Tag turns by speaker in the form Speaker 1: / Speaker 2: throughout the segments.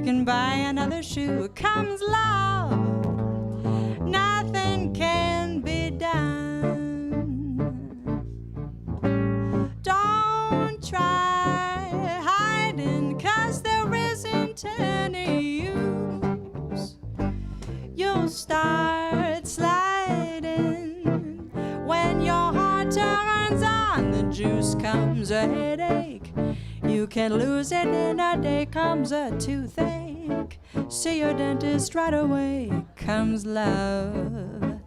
Speaker 1: can buy another shoe. Comes love, nothing can be done. Don't try hiding, 'cause there isn't any use. You'll start sliding when your heart turns on. The juice comes a headache, you can lose it in a day. Comes a toothache, see your dentist right away. Comes love,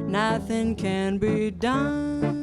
Speaker 1: nothing can be done.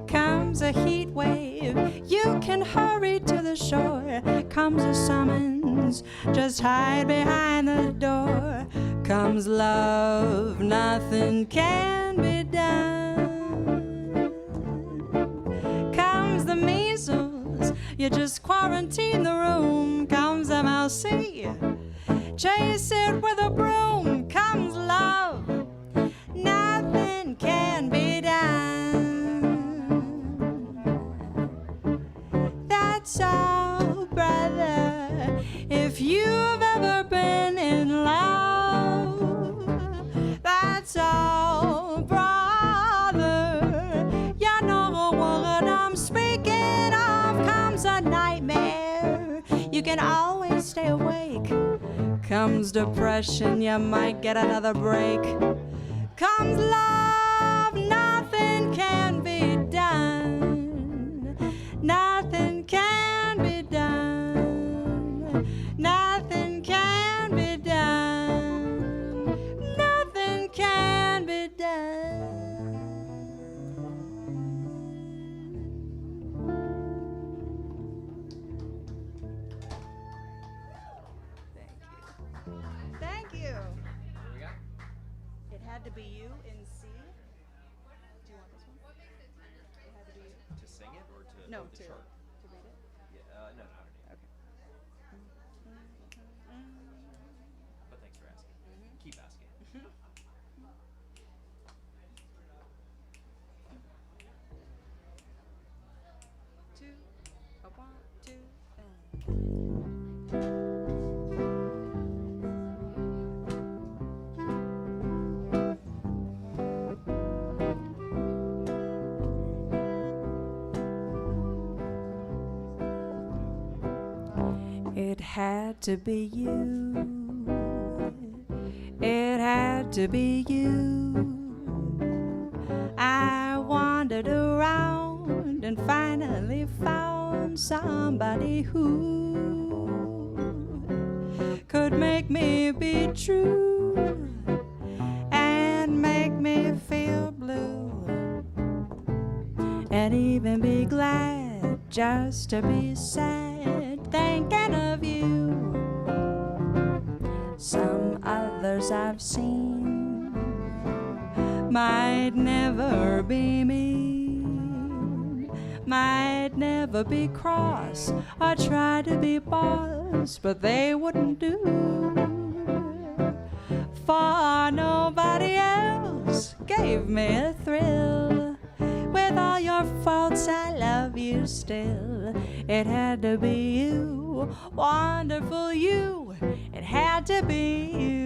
Speaker 1: Comes a heat wave, you can hurry to the shore. Comes a summons, just hide behind the door. Comes love, nothing can be done. Comes the measles, you just quarantine the room. Comes the mousey, chase it with a broom. Comes love, nothing can be done. That's all, brother, if you've ever been in love. That's all, brother, you know what I'm speaking of. Comes a nightmare, you can always stay awake. Comes depression, you might get another break. Comes love, nothing can be done. Nothing can be done. Nothing can be done. Nothing can be done. No,
Speaker 2: the
Speaker 1: to
Speaker 2: chart.
Speaker 1: read it.
Speaker 2: Yeah, no, not her name.
Speaker 1: Okay.
Speaker 2: But thanks for asking. Keep asking.
Speaker 1: Two, a 1, 2, It had to be you. It had to be you. I wandered around and finally found somebody who could make me be true and make me feel blue and even be glad just to be sad thinking of you. Some others I've seen might never be mean, might never be cross or try to be boss, but they wouldn't do, for nobody else gave me a thrill. With all your faults, I love you still. It had to be you, wonderful you. It had to be you.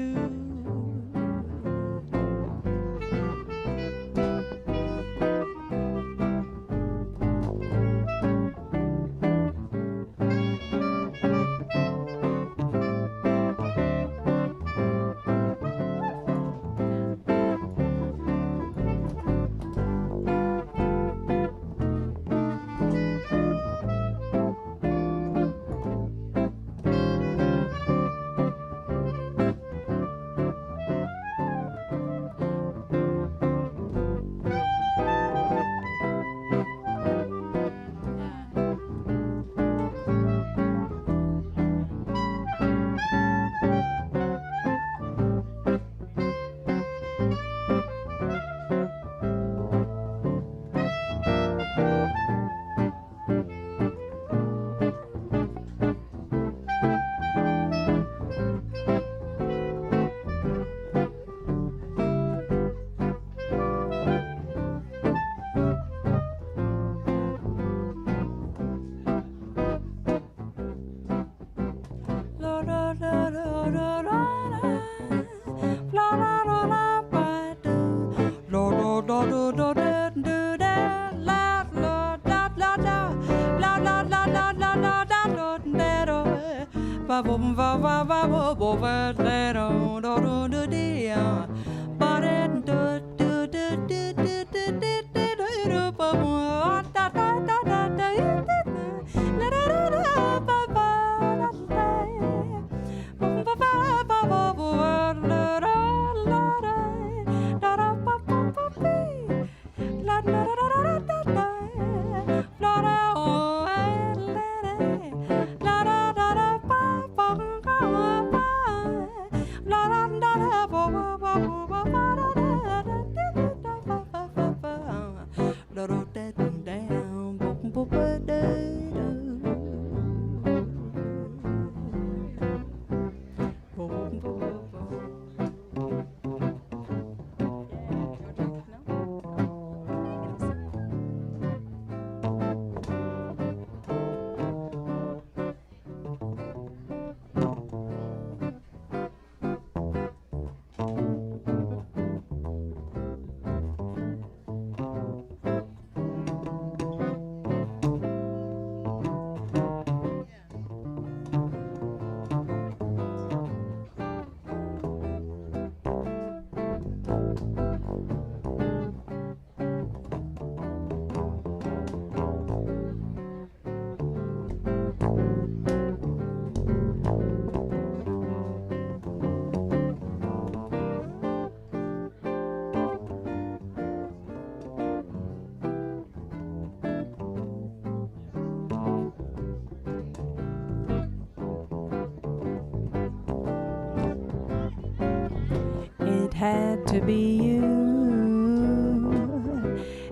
Speaker 1: It had to be you.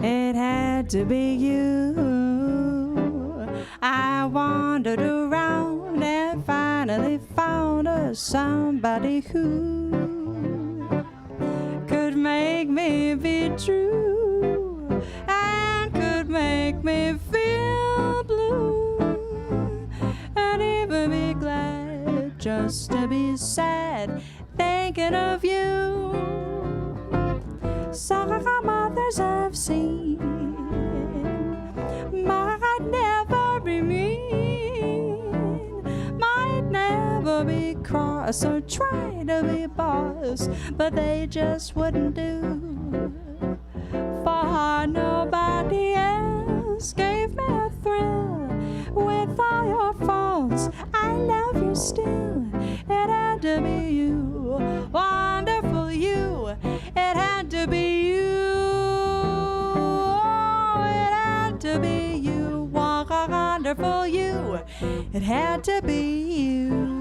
Speaker 1: It had to be you. wandered around and finally found us somebody who could make me be true and could make me feel blue and even be glad just to be sad thinking of you. Some others I've seen might never be mean, might never be cross or try to be boss, but they just wouldn't do. For nobody else gave me a thrill. With all your faults, I love you still. It had to be you, wonderful you. It had to be you. Oh, it had to be you, wonderful you. It had to be you.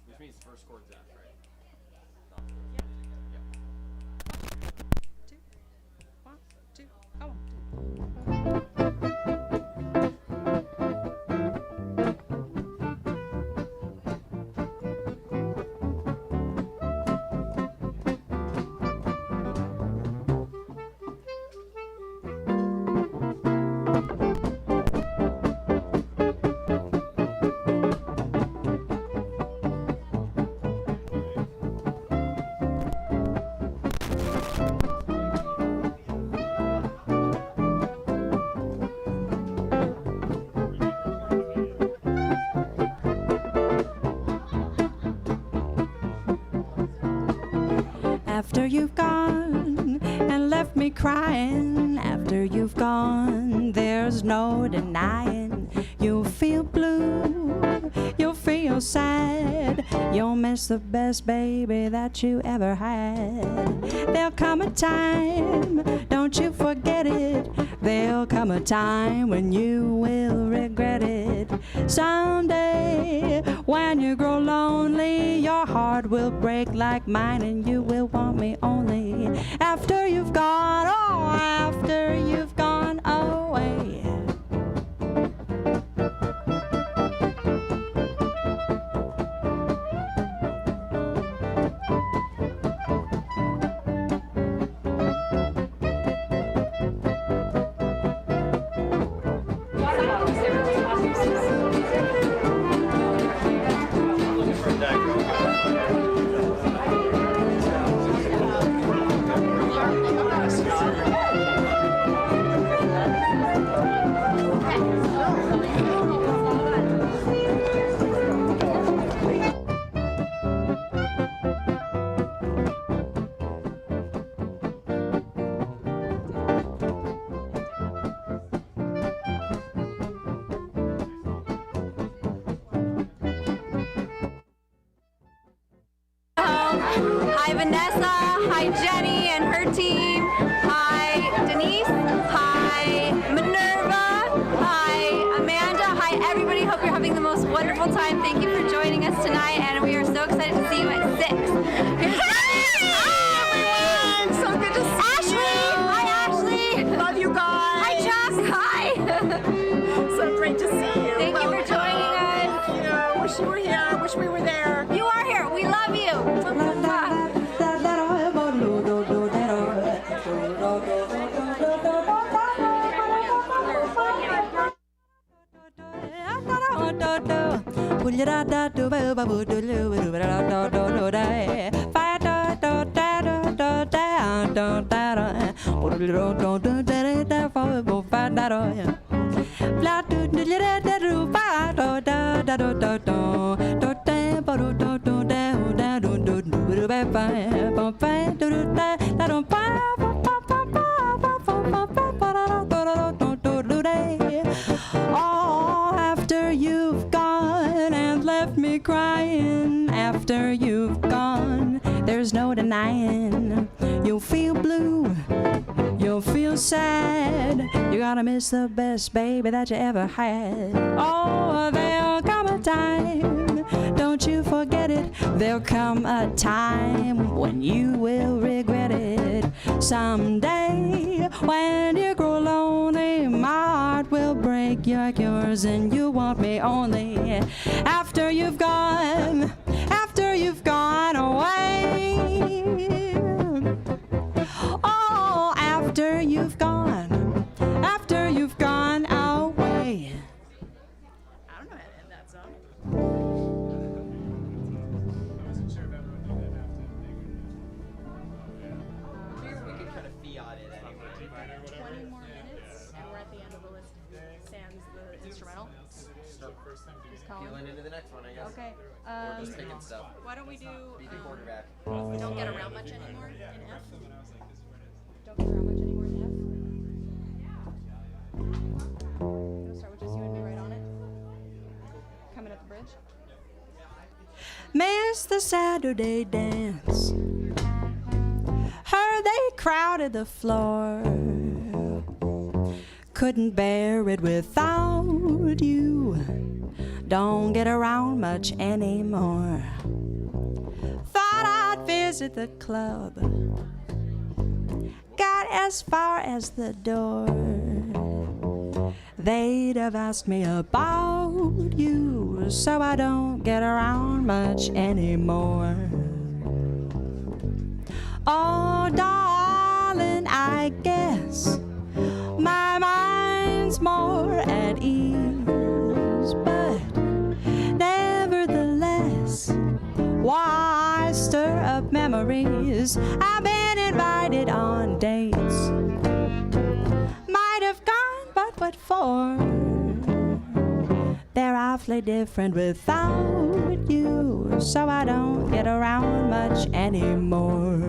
Speaker 2: Which means the first chord's F, right?
Speaker 1: Two, one, two, oh. After you've gone and left me crying, after you've gone, there's no denying. You'll feel blue, you'll feel sad, you'll miss the best baby that you ever had. There'll come a time, don't you forget it, there'll come a time when you will regret it. Someday, when you grow lonely, your heart will break like mine and you will want me only after you've gone, oh, after you've gone away.
Speaker 3: Hi Vanessa, hi Jenny and her team, hi Denise, hi Minerva, hi Amanda, hi everybody. Hope you're having the most wonderful time. Thank you for joining us tonight and we are so excited to see you at 6. Here's hi everyone! So good to see Ashley! You. Hi Ashley!
Speaker 4: Love you guys!
Speaker 3: Hi Chuck! Hi!
Speaker 4: So great to see you.
Speaker 3: Thank you for joining us.
Speaker 4: You know, wish you were here, wish we were there.
Speaker 3: You are here. We love you.
Speaker 1: Oh, after you've gone and left me crying, after you've gone, there's no denying. You'll feel blue, you'll feel feel sad, you're gonna miss the best baby that you ever had. Oh, there'll come a time, don't you forget it. There'll come a time when you will regret it. Someday, when you grow lonely, my heart will break like yours, and you want me only after you've gone away. Oh, after you've gone away.
Speaker 4: I don't know how to end that song.
Speaker 2: We could kind of fiat it anyway.
Speaker 4: 20 more minutes, and we're at the end of the list. Sans the instrumental. Just call
Speaker 2: Feeling into the next one, I guess.
Speaker 4: Okay.
Speaker 2: Or just picking stuff.
Speaker 4: Why don't we do?
Speaker 2: Be the quarterback.
Speaker 4: We don't get around much anymore in F. Don't get around much anymore in F. We'll start with just you and me right on it. Coming at the bridge.
Speaker 1: Miss the Saturday dance. Heard they crowded the floor. Couldn't bear it without you. Don't get around much anymore. Thought I'd visit the club. Got as far as the door. They'd have asked me about you, so I don't get around much anymore. Oh, darling, I guess my mind's more at ease, but nevertheless, why stir up memories? I've been invited on dates. Might have gone, but what for? They're awfully different without you, so I don't get around much anymore.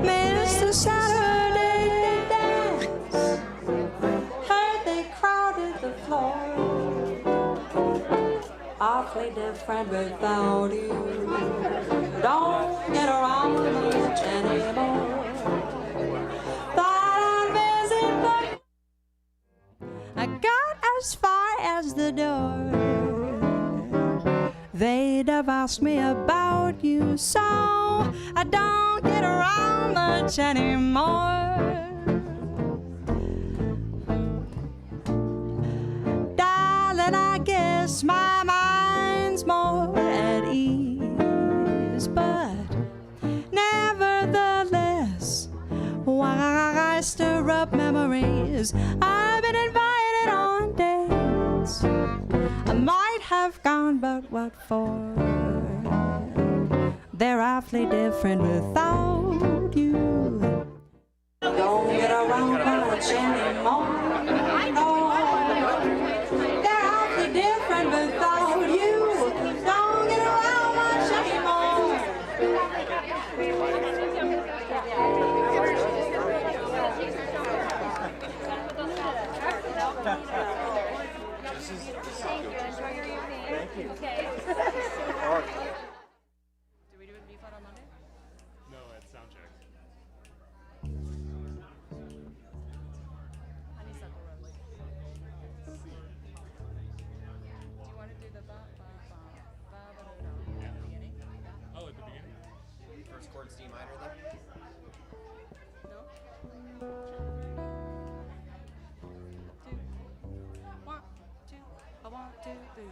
Speaker 1: Mr. Saturday dance, heard they crowded the floor. Awfully different without you. Don't get around much anymore. Thought I'd visit, but I got as far as the door. They'd have asked me about you, so I don't get around much anymore. Darling, I guess my mind's more at ease, but nevertheless, while I stir up memories, I've been invited on dates. I might have gone, but what for? They're awfully different without you. Don't get around much anymore. No, they're awfully different without you. Don't get around much anymore.
Speaker 4: Do we do it B-flat on Monday?
Speaker 5: No, at sound check.
Speaker 4: Honeysuckle Rose. Do you want to do the ba-ba-ba-ba-ba-da-da at the beginning?
Speaker 5: Oh, at the beginning?
Speaker 2: First chord's D minor then?
Speaker 4: No? One, two, a 1, 2, 3.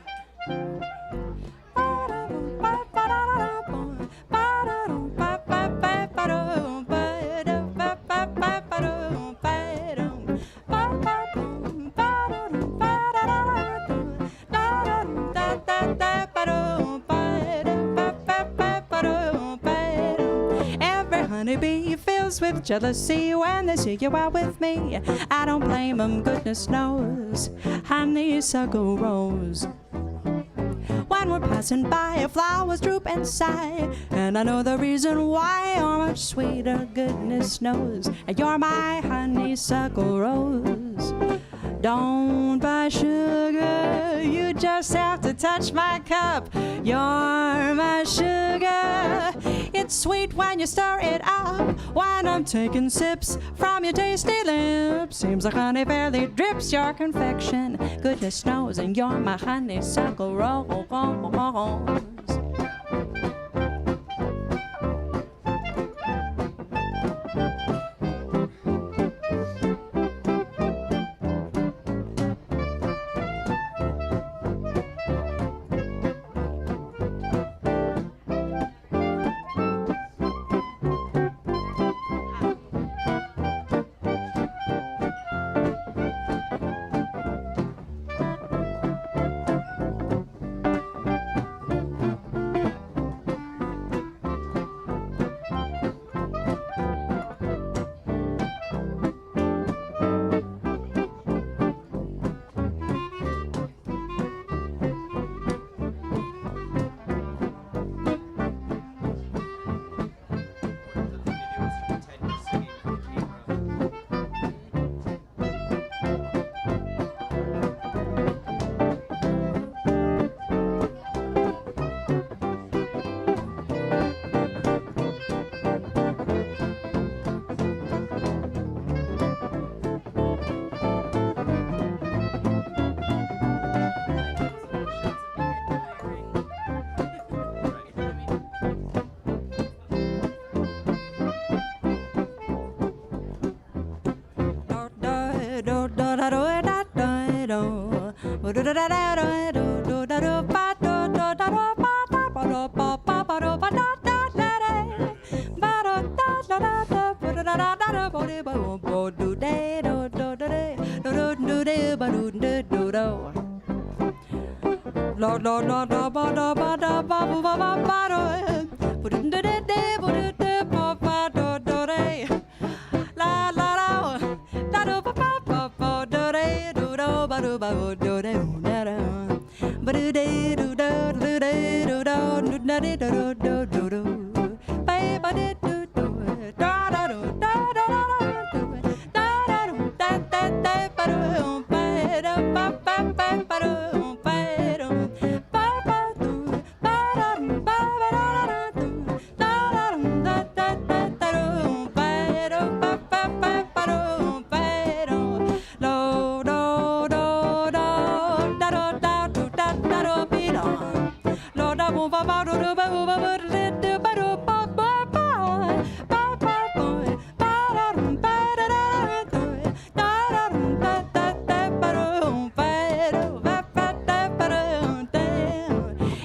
Speaker 1: Every honeybee fills with jealousy when they see you out with me. I don't blame 'em, goodness knows. Honeysuckle rose. When we're passing by, flowers droop and sigh, and I know the reason why. You're much sweeter, goodness knows. You're my honeysuckle rose. Don't buy sugar, you just have to touch my cup. You're my sugar. It's sweet when you stir it up. When I'm taking sips from your tasty lips, seems like honey barely drips your confection. Goodness knows, and you're my honeysuckle rose.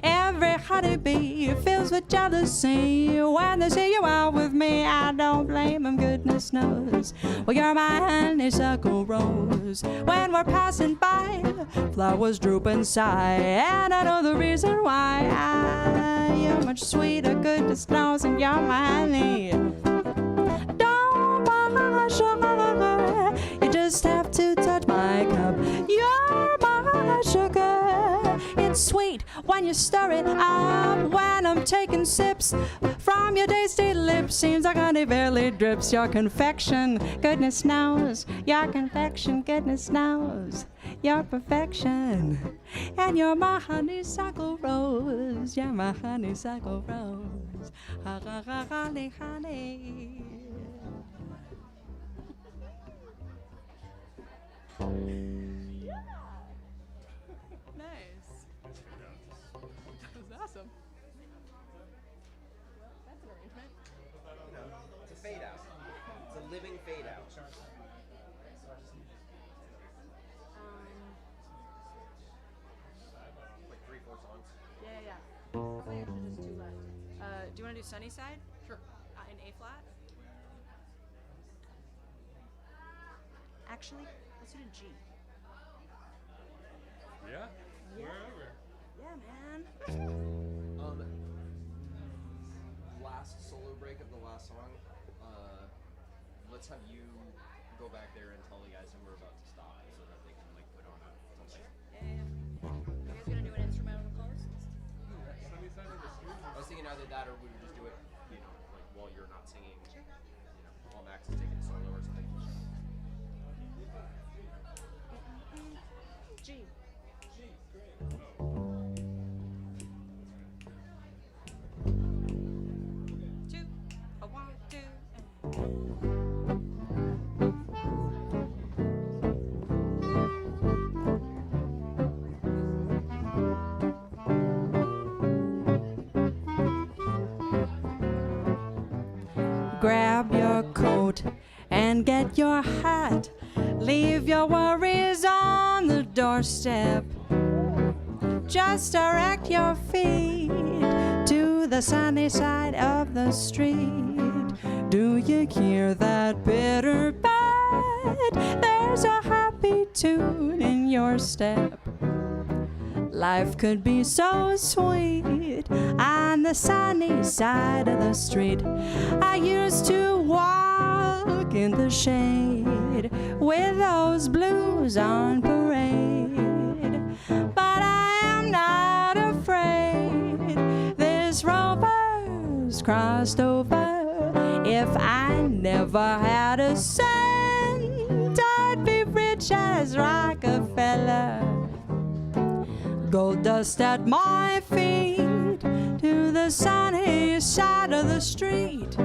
Speaker 1: Every honeybee fills with jealousy when they see you out with me. I don't blame them, goodness knows. Well, you're my honeysuckle rose. When we're passing by, flowers droop and sigh, and I know the reason why. You're much sweeter, goodness knows, and you're my honey. Don't want sugar, you just have to touch my cup. You're my sugar. It's sweet when you stir it up. When I'm taking sips from your tasty lips, seems like honey barely drips. Your confection, goodness knows. Your confection, goodness knows. Your perfection, and you're my honeysuckle rose. You're my honeysuckle rose. Honey, honey.
Speaker 4: Nice. That was awesome. That's an arrangement.
Speaker 2: It's a fade out. It's a living fade out. Like 3-4 songs.
Speaker 4: Yeah. I think actually just 2 left.
Speaker 1: Do you want to do Sunnyside?
Speaker 4: Sure.
Speaker 1: In A flat? Actually, let's do it in G.
Speaker 5: Yeah? Wherever.
Speaker 1: Yeah, man.
Speaker 2: Last solo break of the last song. Let's have you go back there and tell the guys when we're about to stop, so that they can like put on something.
Speaker 1: Yeah. You guys gonna do an instrumental close?
Speaker 5: Sunny side of the street.
Speaker 2: I was thinking either that or we would just do it, you know, like while you're not singing, you know, while Max is taking a solo or something.
Speaker 1: G. Two. A 1, 2. Grab your coat and get your hat. Leave your worries on the doorstep. Just direct your feet to the sunny side of the street. Do you hear that bitter bed? There's a happy tune in your step. Life could be so sweet on the sunny side of the street. I used to walk in the shade with those blues on parade, but I am not afraid. This rover's crossed over. If I never had a cent, I'd be rich as Rockefeller. Gold dust at my feet to the sunny side of the street.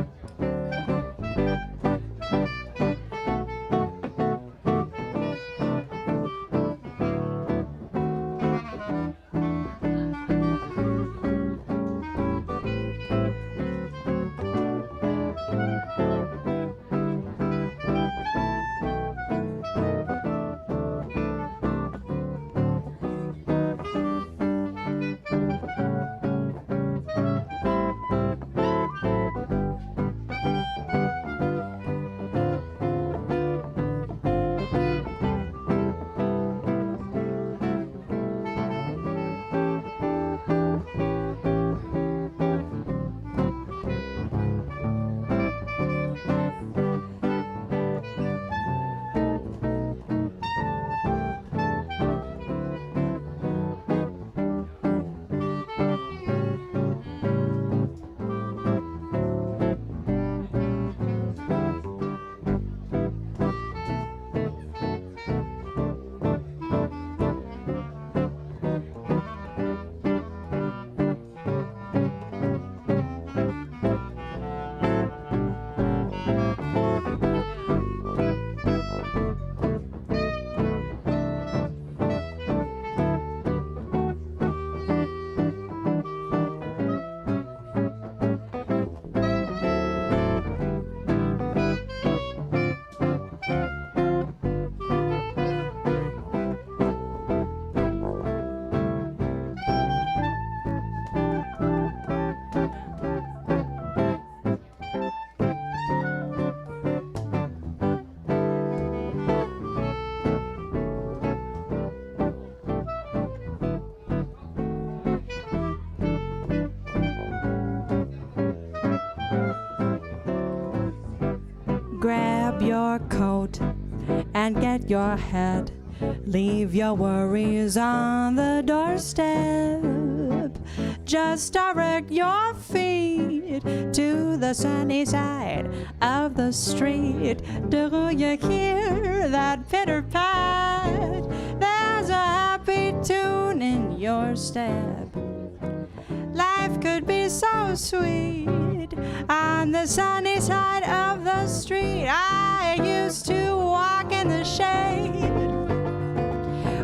Speaker 1: Grab your coat and get your hat. Leave your worries on the doorstep. Just direct your feet to the sunny side of the street. Do you hear that pitter pat? There's a happy tune in your step. Life could be so sweet on the sunny side of the street. I used to walk in the shade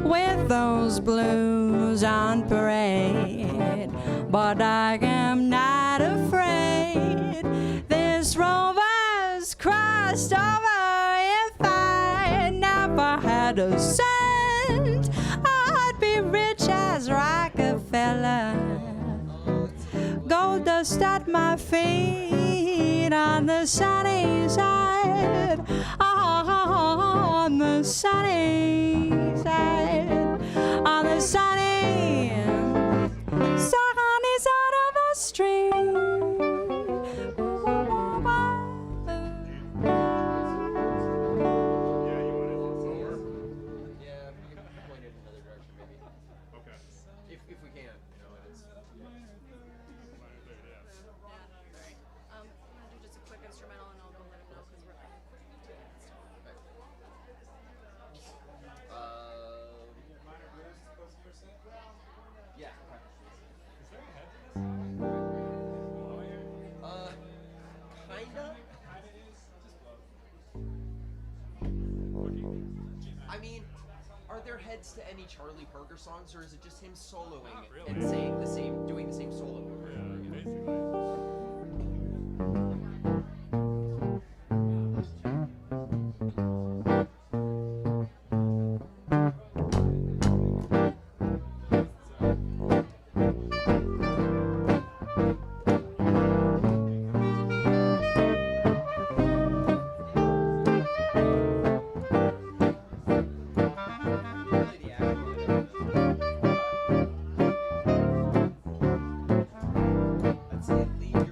Speaker 1: with those blues on parade, but I am not afraid. This rover's crossed over. If I never had a cent, I'd be rich as Rockefeller. Gold dust at my feet on the sunny side, on the sunny side, on the sunny side of the street.
Speaker 5: Yeah, you want it slower?
Speaker 2: Yeah, we can point it in another direction maybe.
Speaker 5: Okay.
Speaker 2: If we can, you know, and it's.
Speaker 4: I'm gonna do just a quick instrumental and I'll go let him know because we're like 2 minutes.
Speaker 2: Yeah. Kinda. I mean, are there heads to any Charlie Parker songs, or is it just him soloing and saying the same, doing the same solo over and over again?
Speaker 5: Basically.
Speaker 2: Really the acting. I'd say at least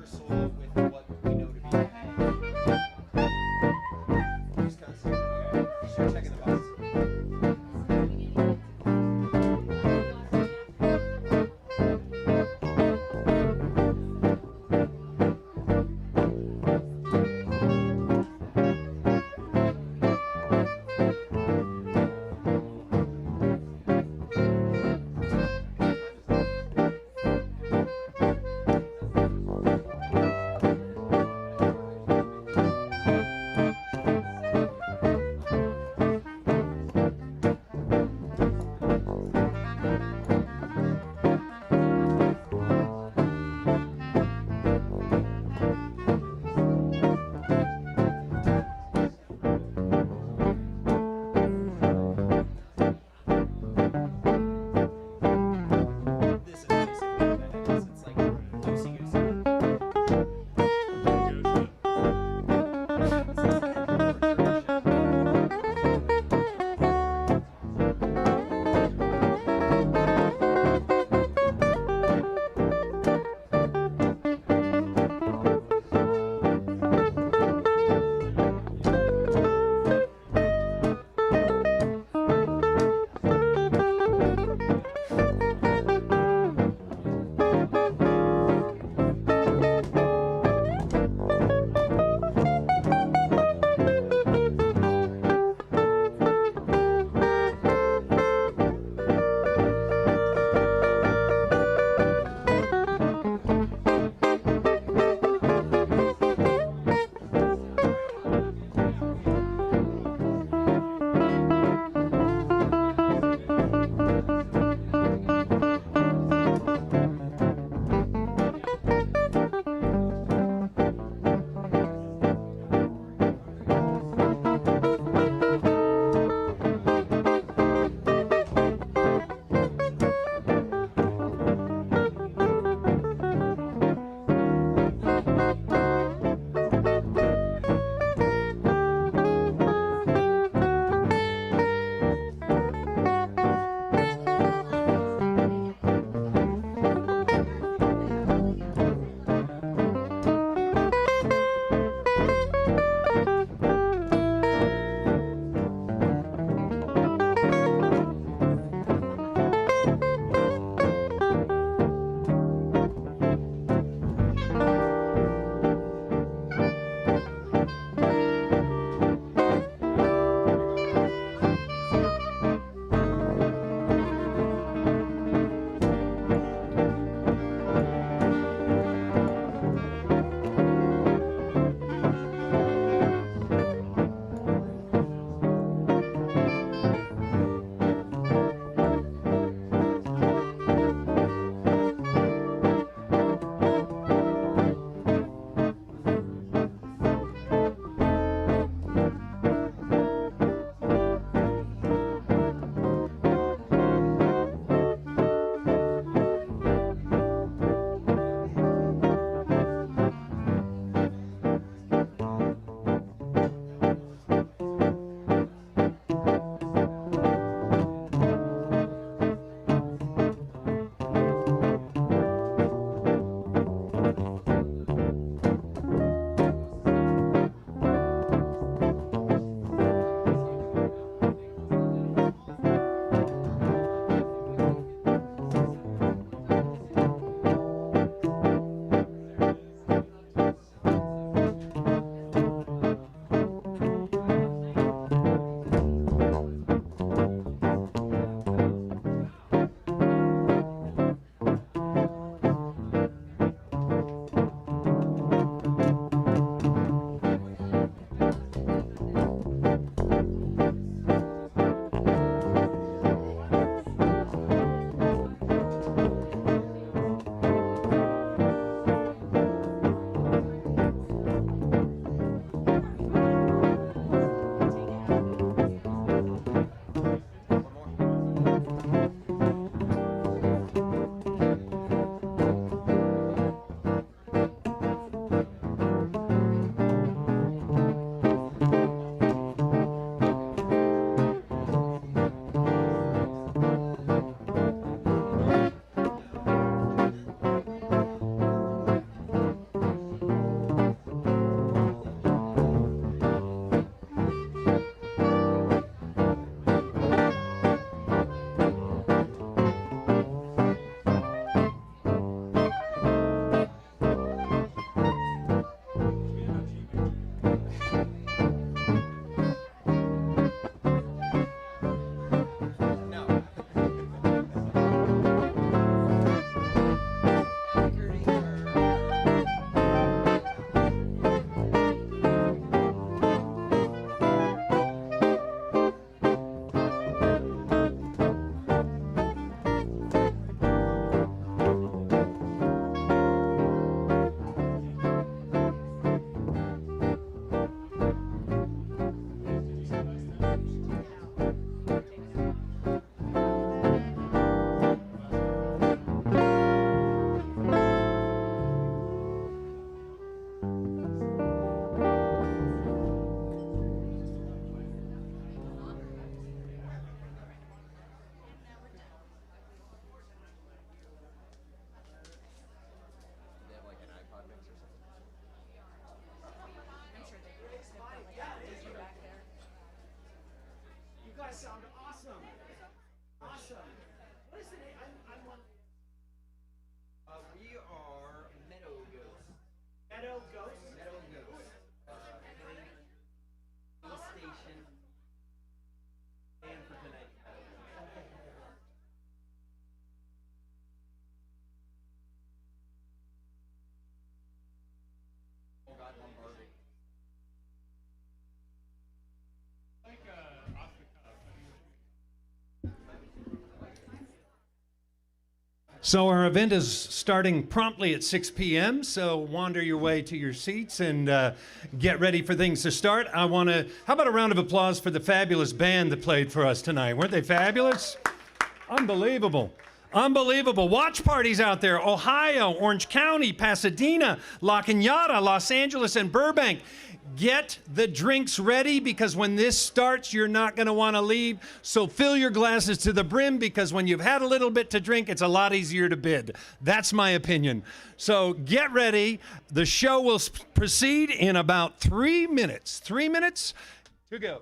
Speaker 6: sound awesome. Awesome. What is the name?
Speaker 2: We are Meadow Ghost.
Speaker 6: Meadow Ghost.
Speaker 2: Meadow Ghost. Police station. And for tonight. Oh God, Lombardi.
Speaker 7: So our event is starting promptly at 6 p.m., so wander your way to your seats and get ready for things to start. How about a round of applause for the fabulous band that played for us tonight? Weren't they fabulous? Unbelievable. Unbelievable. Watch parties out there. Ohio, Orange County, Pasadena, La Cañada, Los Angeles, and Burbank. Get the drinks ready because when this starts, you're not going to want to leave. So fill your glasses to the brim because when you've had a little bit to drink, it's a lot easier to bid. That's my opinion. So get ready. The show will proceed in about 3 minutes. 3 minutes to go.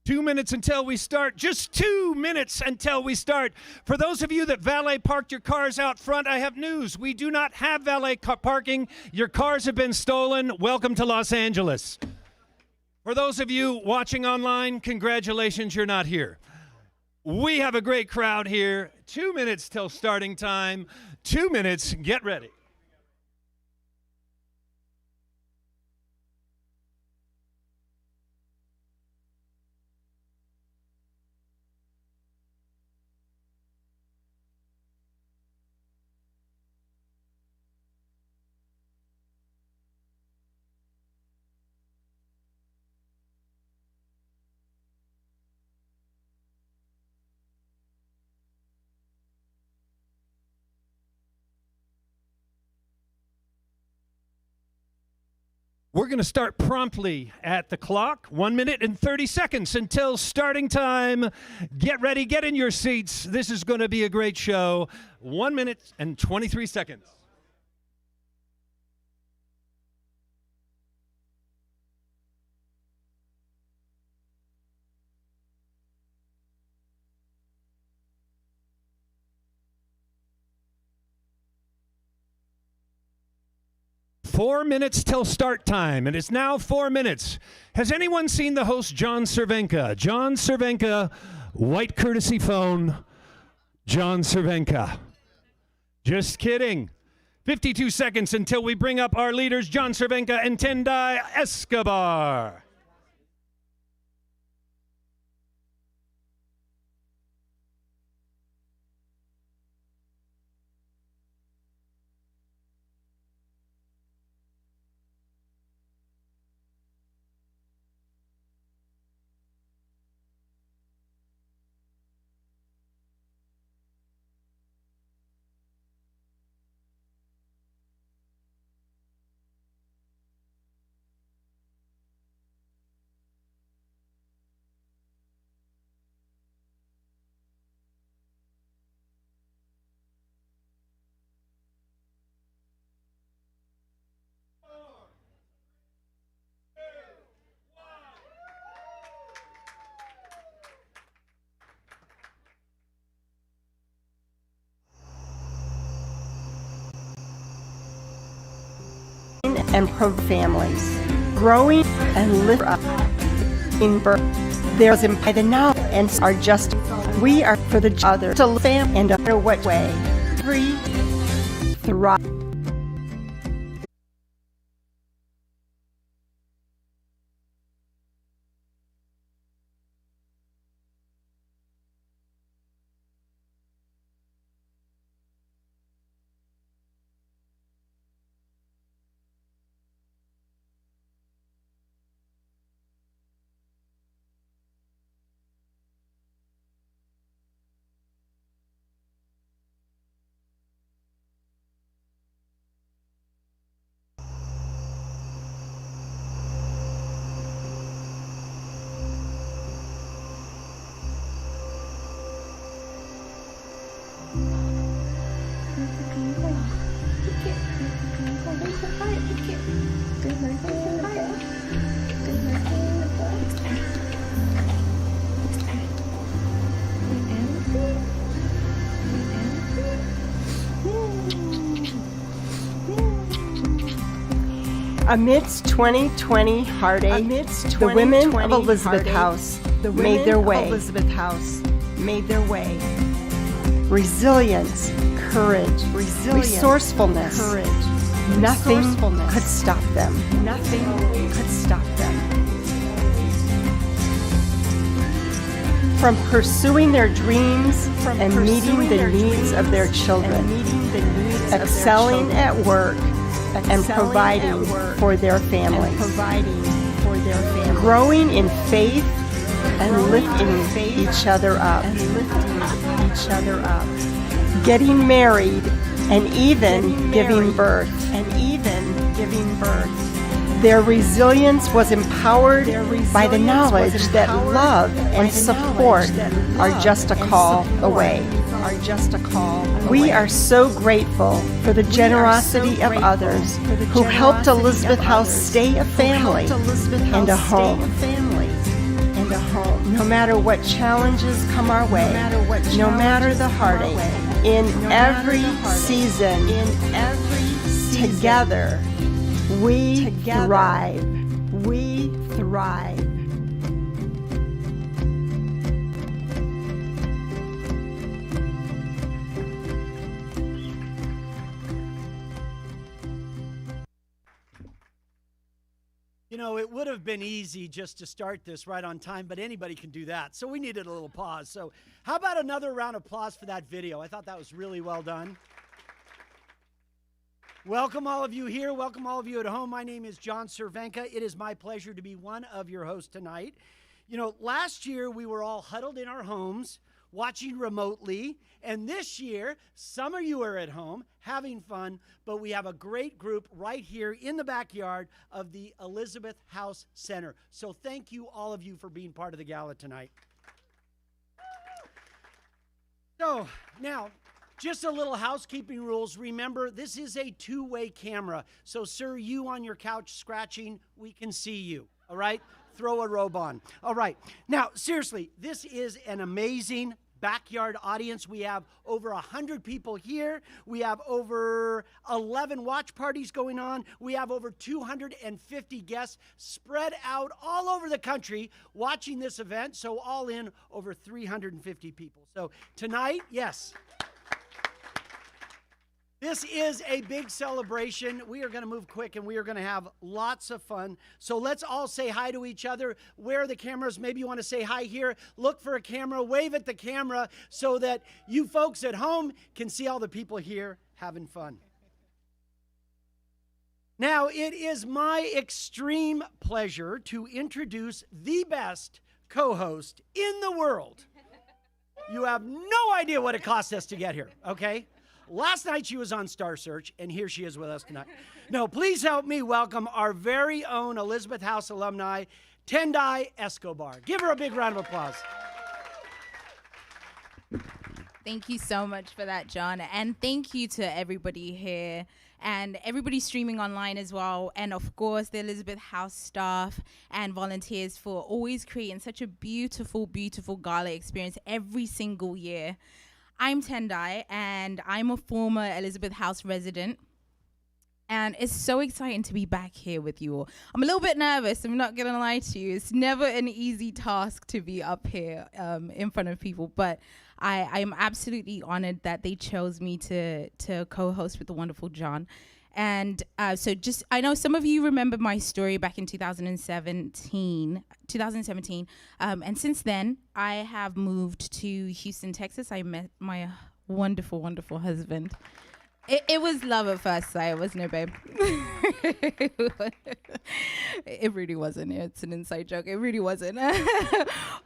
Speaker 7: Two minutes until we start. Just 2 minutes until we start. For those of you that valet parked your cars out front, I have news. We do not have valet parking. Your cars have been stolen. Welcome to Los Angeles. For those of you watching online, congratulations, you're not here. We have a great crowd here. 2 minutes till starting time. 2 minutes. Get ready. We're going to start promptly at the clock. 1 minute and 30 seconds until starting time. Get ready, get in your seats. This is going to be a great show. 1 minute and 23 seconds. 4 minutes till start time, and it's now 4 minutes. Has anyone seen the host, John Cervenka? John Cervenka, white courtesy phone, John Cervenka. Just kidding. 52 seconds until we bring up our leaders, John Cervenka and Tendai Escobar.
Speaker 8: And pro families, growing and lift up in birth. There's by the now and are just we are for the other to live and a what way. Free thrive. Amidst 2020 heartache, the women of Elizabeth House made their way. Resilience, courage, resourcefulness, nothing could stop them. From pursuing their dreams and meeting the needs of their children, excelling at work and providing for their families, growing in faith and lifting each other up, getting married and even giving birth. Their resilience was empowered by the knowledge that love and support are just a call away. We are so grateful for the generosity of others who helped Elizabeth House stay a family and a home. No matter what challenges come our way, no matter the heartache, in every season, together, we thrive.
Speaker 6: You know, it would have been easy just to start this right on time, but anybody can do that. So we needed a little pause. So how about another round of applause for that video? I thought that was really well done. Welcome all of you here. Welcome all of you at home. My name is John Cervenka. It is my pleasure to be one of your hosts tonight. You know, last year we were all huddled in our homes, watching remotely. And this year, some of you are at home having fun, but we have a great group right here in the backyard of the Elizabeth House Center. So thank you, all of you, for being part of the gala tonight. So now, just a little housekeeping rules. Remember, this is a two-way camera. So, sir, you on your couch scratching, we can see you, all right? Throw a robe on. All right. Now, seriously, this is an amazing backyard audience. We have over 100 people here. We have over 11 watch parties going on. We have over 250 guests spread out all over the country watching this event. So all in, over 350 people. So tonight, yes. This is a big celebration. We are going to move quick and we are going to have lots of fun. So let's all say hi to each other. Where are the cameras? Maybe you want to say hi here. Look for a camera. Wave at the camera so that you folks at home can see all the people here having fun. Now, it is my extreme pleasure to introduce the best co-host in the world. You have no idea what it cost us to get here, okay? Last night she was on Star Search, and here she is with us tonight. No, please help me welcome our very own Elizabeth House alumni, Tendai Escobar. Give her a big round of applause.
Speaker 9: Thank you so much for that, John. And thank you to everybody here and everybody streaming online as well. And of course, the Elizabeth House staff and volunteers for always creating such a beautiful, beautiful gala experience every single year. I'm Tendai, and I'm a former Elizabeth House resident. And it's so exciting to be back here with you all. I'm a little bit nervous, I'm not going to lie to you. It's never an easy task to be up here in front of people, but I'm absolutely honored that they chose me to co-host with the wonderful John. And I know some of you remember my story back in 2017. And since then, I have moved to Houston, Texas. I met my wonderful, wonderful husband. It was love at first sight, wasn't it, babe? It really wasn't. It's an inside joke. It really wasn't.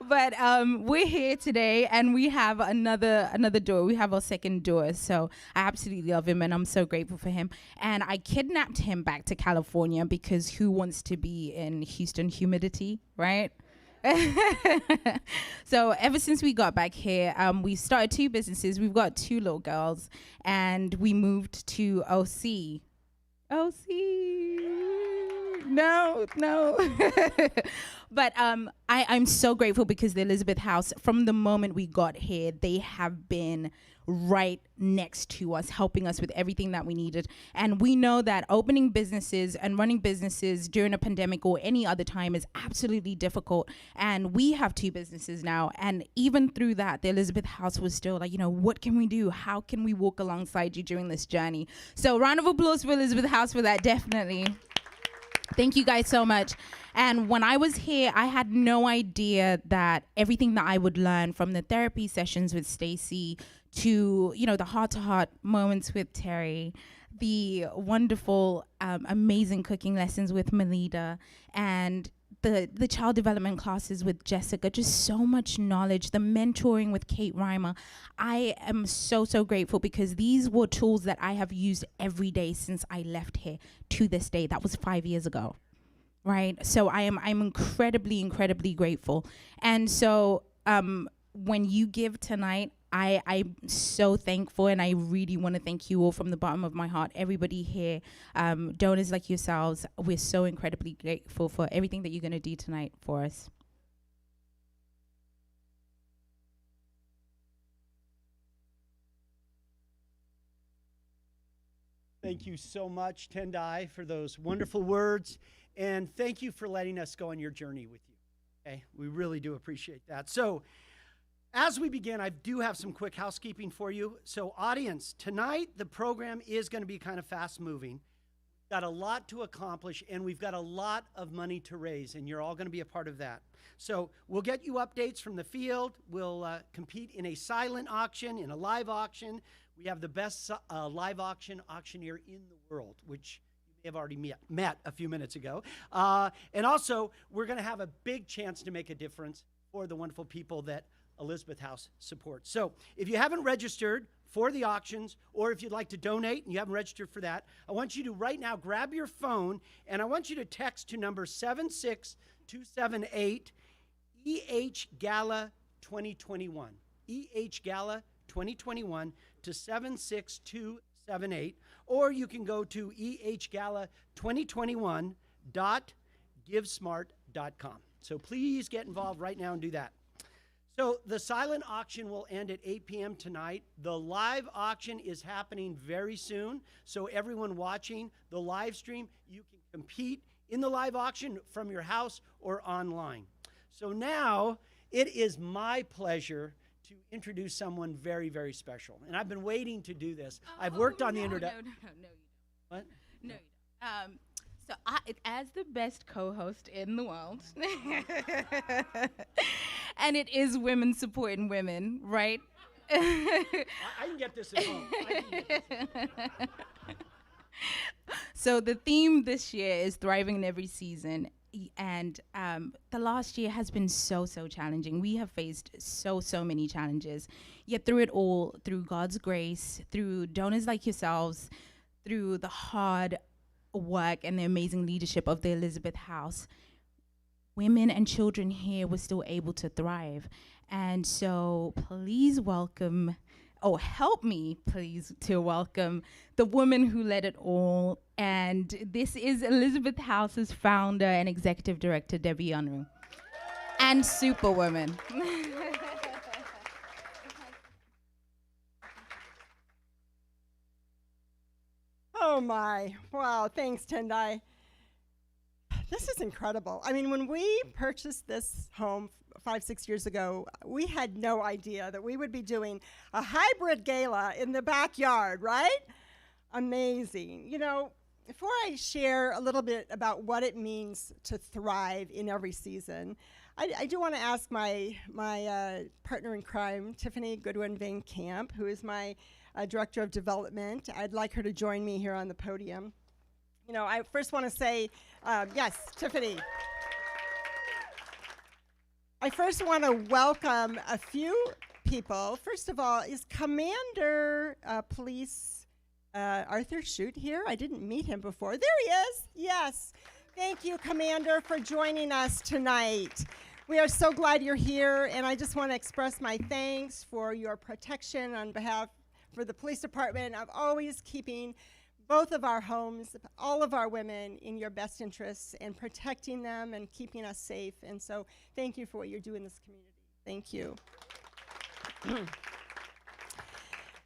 Speaker 9: But we're here today, and we have another door. We have our second door. So I absolutely love him, and I'm so grateful for him. And I kidnapped him back to California because who wants to be in Houston humidity, right? So ever since we got back here, we started 2 businesses. We've got 2 little girls, and we moved to OC. no. But I'm so grateful because the Elizabeth House, from the moment we got here, they have been right next to us, helping us with everything that we needed. And we know that opening businesses and running businesses during a pandemic or any other time is absolutely difficult. And we have 2 businesses now. And even through that, the Elizabeth House was still like, what can we do? How can we walk alongside you during this journey? So round of applause for Elizabeth House for that, definitely. Thank you guys so much. And when I was here, I had no idea that everything that I would learn from the therapy sessions with Stacey to, the heart-to-heart moments with Terry, the wonderful, amazing cooking lessons with Melida, and the child development classes with Jessica, just so much knowledge, the mentoring with Kate Reimer. I am so, so grateful because these were tools that I have used every day since I left here to this day. That was 5 years ago, right? So I'm incredibly, incredibly grateful. And so when you give tonight, I'm so thankful, and I really want to thank you all from the bottom of my heart. Everybody here, donors like yourselves, we're so incredibly grateful for everything that you're going to do tonight for us.
Speaker 6: Thank you so much, Tendai, for those wonderful words, and thank you for letting us go on your journey with you. Okay, we really do appreciate that. So, as we begin, I do have some quick housekeeping for you. So, audience, tonight the program is going to be kind of fast-moving. We've got a lot to accomplish, and we've got a lot of money to raise, and you're all going to be a part of that. So, we'll get you updates from the field. We'll compete in a silent auction, in a live auction. We have the best live auctioneer in the world, which you may have already met a few minutes ago. And also, we're going to have a big chance to make a difference for the wonderful people that Elizabeth House supports. So if you haven't registered for the auctions, or if you'd like to donate and you haven't registered for that, I want you to right now grab your phone and I want you to text to number 76278 Gala 2021. Gala 2021 to 76278, or you can go to ehgala2021.givesmart.com. So please get involved right now and do that. So the silent auction will end at 8 p.m. tonight. The live auction is happening very soon. So everyone watching the live stream, you can compete in the live auction from your house or online. So now it is my pleasure to introduce someone very, very special. And I've been waiting to do this. I've worked on the introduction.
Speaker 9: No, you don't.
Speaker 6: What?
Speaker 9: No, you don't. So as the best co-host in the world, and it is women supporting women, right?
Speaker 6: I can get this at home.
Speaker 9: So the theme this year is thriving in every season. And the last year has been so challenging. We have faced so many challenges. Yet through it all, through God's grace, through donors like yourselves, through the hard work and the amazing leadership of the Elizabeth House, women and children here were still able to thrive. And so please welcome, help me please to welcome the woman who led it all. And this is Elizabeth House's founder and executive director, Debbie Unruh, and Superwoman.
Speaker 8: Oh my, wow, thanks Tendai. This is incredible. I mean, when we purchased this home 5-6 years ago, we had no idea that we would be doing a hybrid gala in the backyard, right? Amazing. You know, before I share a little bit about what it means to thrive in every season, I do want to ask my partner in crime, Tiffany Goodwin Van Camp, who is my Director of Development. I'd like her to join me here on the podium. You know, I first want to say, yes, Tiffany. I first want to welcome a few people. First of all, is Commander Police Arthur Shute here? I didn't meet him before. There he is. Yes. Thank you, Commander, for joining us tonight. We are so glad you're here, and I just want to express my thanks for your protection on behalf for the police department of always keeping both of our homes, all of our women in your best interests and protecting them and keeping us safe. And so thank you for what you do in this community. Thank you.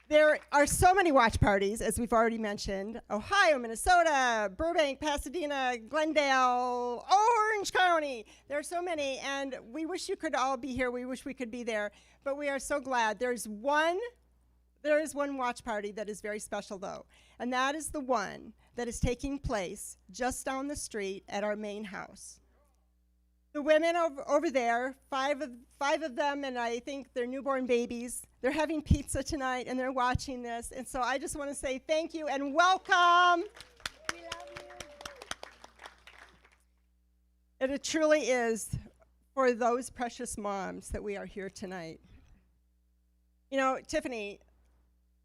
Speaker 8: There are so many watch parties, as we've already mentioned. Ohio, Minnesota, Burbank, Pasadena, Glendale, Orange County. There are so many, and we wish you could all be here. We wish we could be there, but we are so glad. There is one watch party that is very special, though, and that is the one that is taking place just down the street at our main house. The women over there, five of them, and I think they're newborn babies. They're having pizza tonight, and they're watching this. And so I just want to say thank you and welcome. We love you. And it truly is for those precious moms that we are here tonight. You know, Tiffany,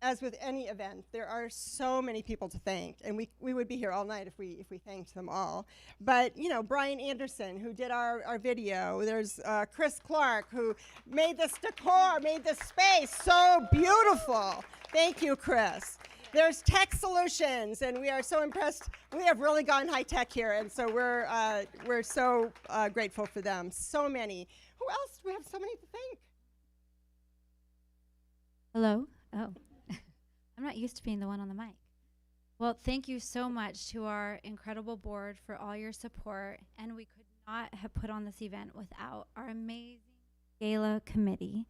Speaker 8: as with any event, there are so many people to thank, and we would be here all night if we thanked them all. But, you know, Brian Anderson, who did our video. There's Chris Clark, who made this decor, made this space so beautiful. Thank you, Chris. There's Tech Solutions, and we are so impressed. We have really gone high tech here, and so we're so grateful for them. So many. Who else? We have so many to thank.
Speaker 10: Hello? Oh. I'm not used to being the one on the mic. Well, thank you so much to our incredible board for all your support, and we could not have put on this event without our amazing Gala committee,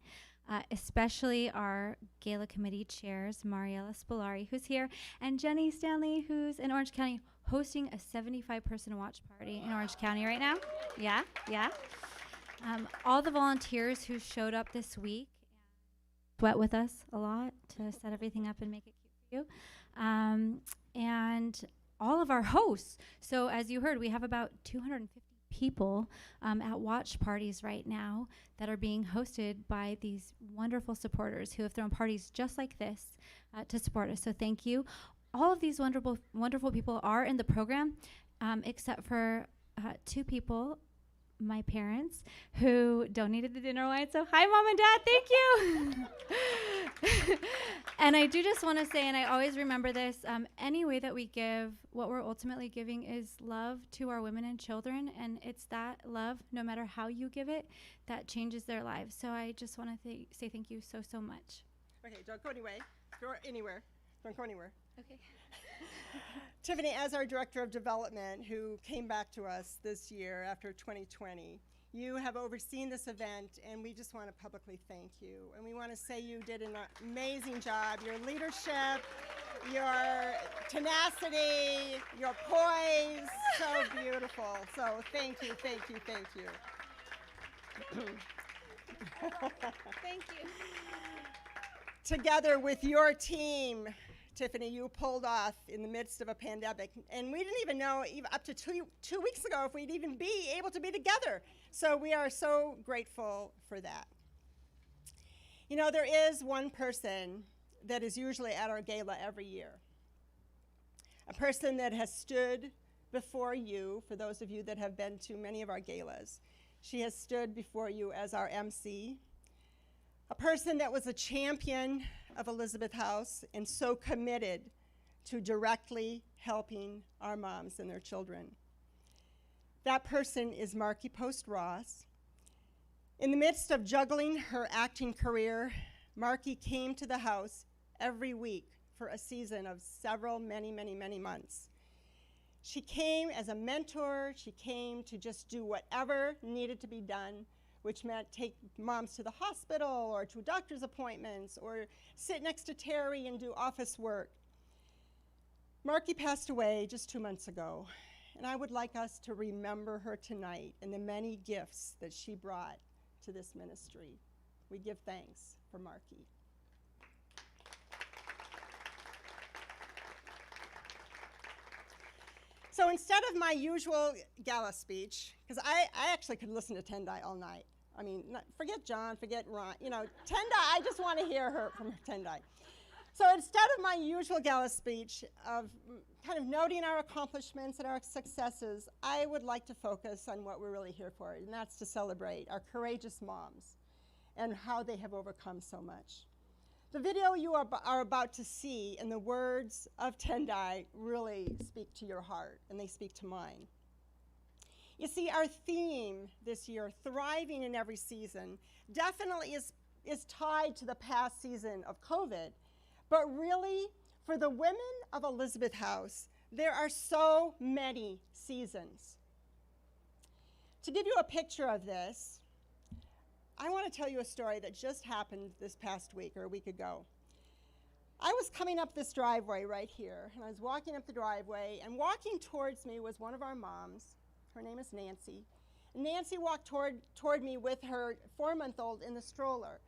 Speaker 10: especially our Gala committee chairs, Mariela Spilari, who's here, and Jenny Stanley, who's in Orange County, hosting a 75-person watch party in Orange County right now. Yeah. All the volunteers who showed up this week sweat with us a lot to set everything up and make it cute for you. And all of our hosts. So as you heard, we have about 250 people at watch parties right now that are being hosted by these wonderful supporters who have thrown parties just like this to support us. So thank you. All of these wonderful people are in the program, except for two people, my parents, who donated the dinner wine. So hi, Mom and Dad, thank you. And I do just want to say, and I always remember this, any way that we give, what we're ultimately giving is love to our women and children, and it's that love, no matter how you give it, that changes their lives. So I just want to say thank you so much.
Speaker 8: Okay, don't go anywhere. Don't go anywhere.
Speaker 10: Okay.
Speaker 8: Tiffany, as our Director of Development, who came back to us this year after 2020, you have overseen this event, and we just want to publicly thank you. And we want to say you did an amazing job. Your leadership, your tenacity, your poise, so beautiful. So thank you.
Speaker 10: Thank you.
Speaker 8: Together with your team, Tiffany, you pulled off in the midst of a pandemic, and we didn't even know up to two weeks ago if we'd even be able to be together. So we are so grateful for that. You know, there is one person that is usually at our gala every year, a person that has stood before you, for those of you that have been to many of our galas. She has stood before you as our MC, a person that was a champion of Elizabeth House and so committed to directly helping our moms and their children. That person is Markie Post Ross. In the midst of juggling her acting career, Markie came to the house every week for a season of many months. She came as a mentor. She came to just do whatever needed to be done, which meant take moms to the hospital or to doctor's appointments or sit next to Terry and do office work. Markie passed away just 2 months ago, and I would like us to remember her tonight and the many gifts that she brought to this ministry. We give thanks for Markie. So instead of my usual gala speech, because I actually could listen to Tendai all night. I mean, forget John, forget Ron. You know, Tendai, I just want to hear her from Tendai. So instead of my usual gala speech of kind of noting our accomplishments and our successes, I would like to focus on what we're really here for, and that's to celebrate our courageous moms and how they have overcome so much. The video you are about to see and the words of Tendai really speak to your heart, and they speak to mine. You see, our theme this year, Thriving in Every Season, definitely is tied to the past season of COVID. But really, for the women of Elizabeth House, there are so many seasons. To give you a picture of this, I want to tell you a story that just happened this past week or a week ago. I was coming up this driveway right here, and I was walking up the driveway, and walking towards me was one of our moms. Her name is Nancy. And Nancy walked toward me with her 4-month-old in the stroller.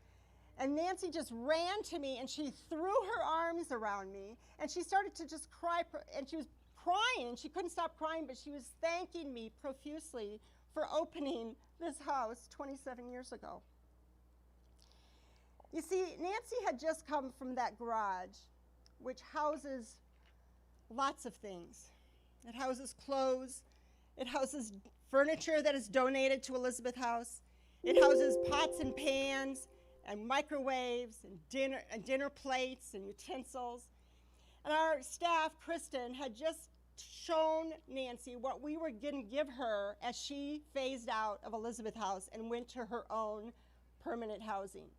Speaker 8: And Nancy just ran to me, and she threw her arms around me, and she started to just cry, and she was crying, and she couldn't stop crying, but she was thanking me profusely for opening this house 27 years ago. You see, Nancy had just come from that garage, which houses lots of things. It houses clothes. It houses furniture that is donated to Elizabeth House. It houses pots and pans and microwaves and dinner plates and utensils. And our staff, Kristen, had just shown Nancy what we were going to give her as she phased out of Elizabeth House and went to her own permanent housing.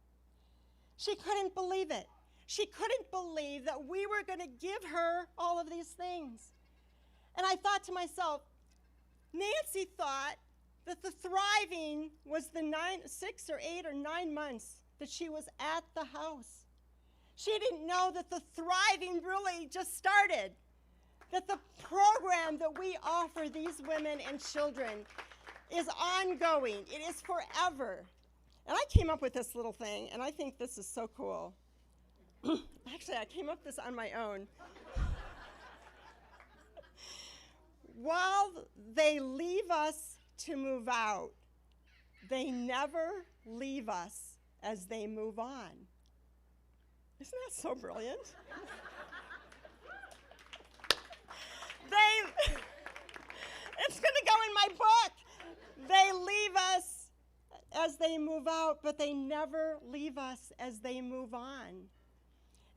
Speaker 8: She couldn't believe it. She couldn't believe that we were going to give her all of these things. And I thought to myself, Nancy thought that the thriving was the 6 or 8 or 9 months that she was at the house. She didn't know that the thriving really just started, that the program that we offer these women and children is ongoing. It is forever. And I came up with this little thing, and I think this is so cool. Actually, I came up with this on my own. While they leave us to move out, they never leave us as they move on. Isn't that so brilliant? It's going to go in my book. They leave us as they move out, but they never leave us as they move on.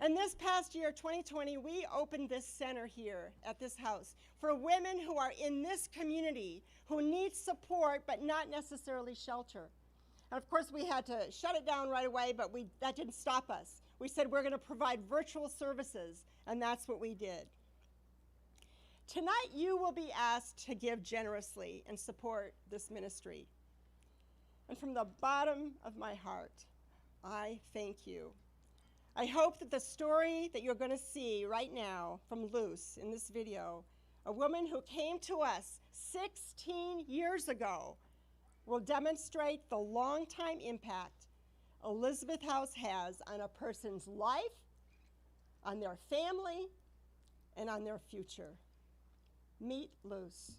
Speaker 8: And this past year, 2020, we opened this center here at this house for women who are in this community who need support but not necessarily shelter. And of course, we had to shut it down right away, but that didn't stop us. We said we're going to provide virtual services, and that's what we did. Tonight, you will be asked to give generously and support this ministry. And from the bottom of my heart, I thank you. I hope that the story that you're going to see right now from Luce in this video, a woman who came to us 16 years ago, will demonstrate the long-time impact Elizabeth House has on a person's life, on their family, and on their future. Meet Luce.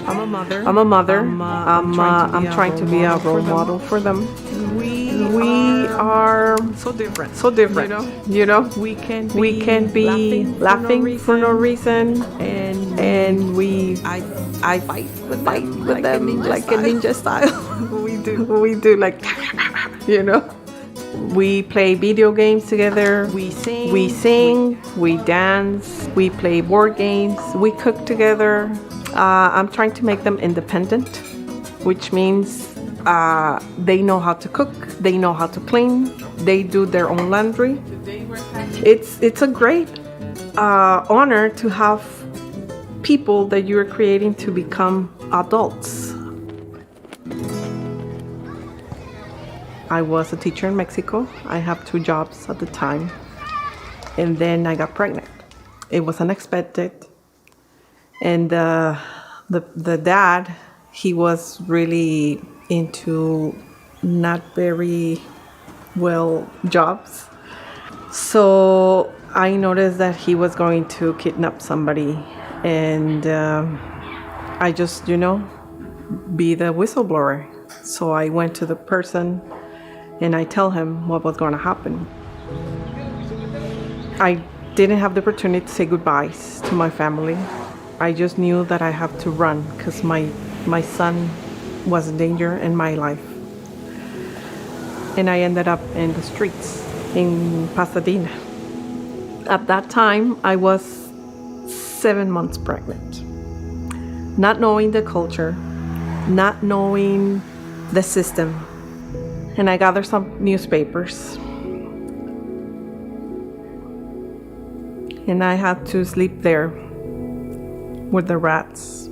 Speaker 11: I'm a mother. I'm trying to be a role model for them. We are so different. You know, we can be laughing for no reason, and I fight with them like a ninja style. We do like, you know. We play video games together. We sing, we dance, we play board games, we cook together. I'm trying to make them independent, which means they know how to cook, they know how to clean, they do their own laundry. It's a great honor to have people that you're creating to become adults. I was a teacher in Mexico. I have 2 jobs at the time. And then I got pregnant. It was unexpected. And the dad, he was really into not very well jobs. So I noticed that he was going to kidnap somebody. And I just, be the whistleblower. So I went to the person and I tell him what was going to happen. I didn't have the opportunity to say goodbyes to my family. I just knew that I have to run because my son was in danger in my life. And I ended up in the streets in Pasadena. At that time, I was 7 months pregnant. Not knowing the culture, not knowing the system. And I gathered some newspapers. And I had to sleep there with the rats.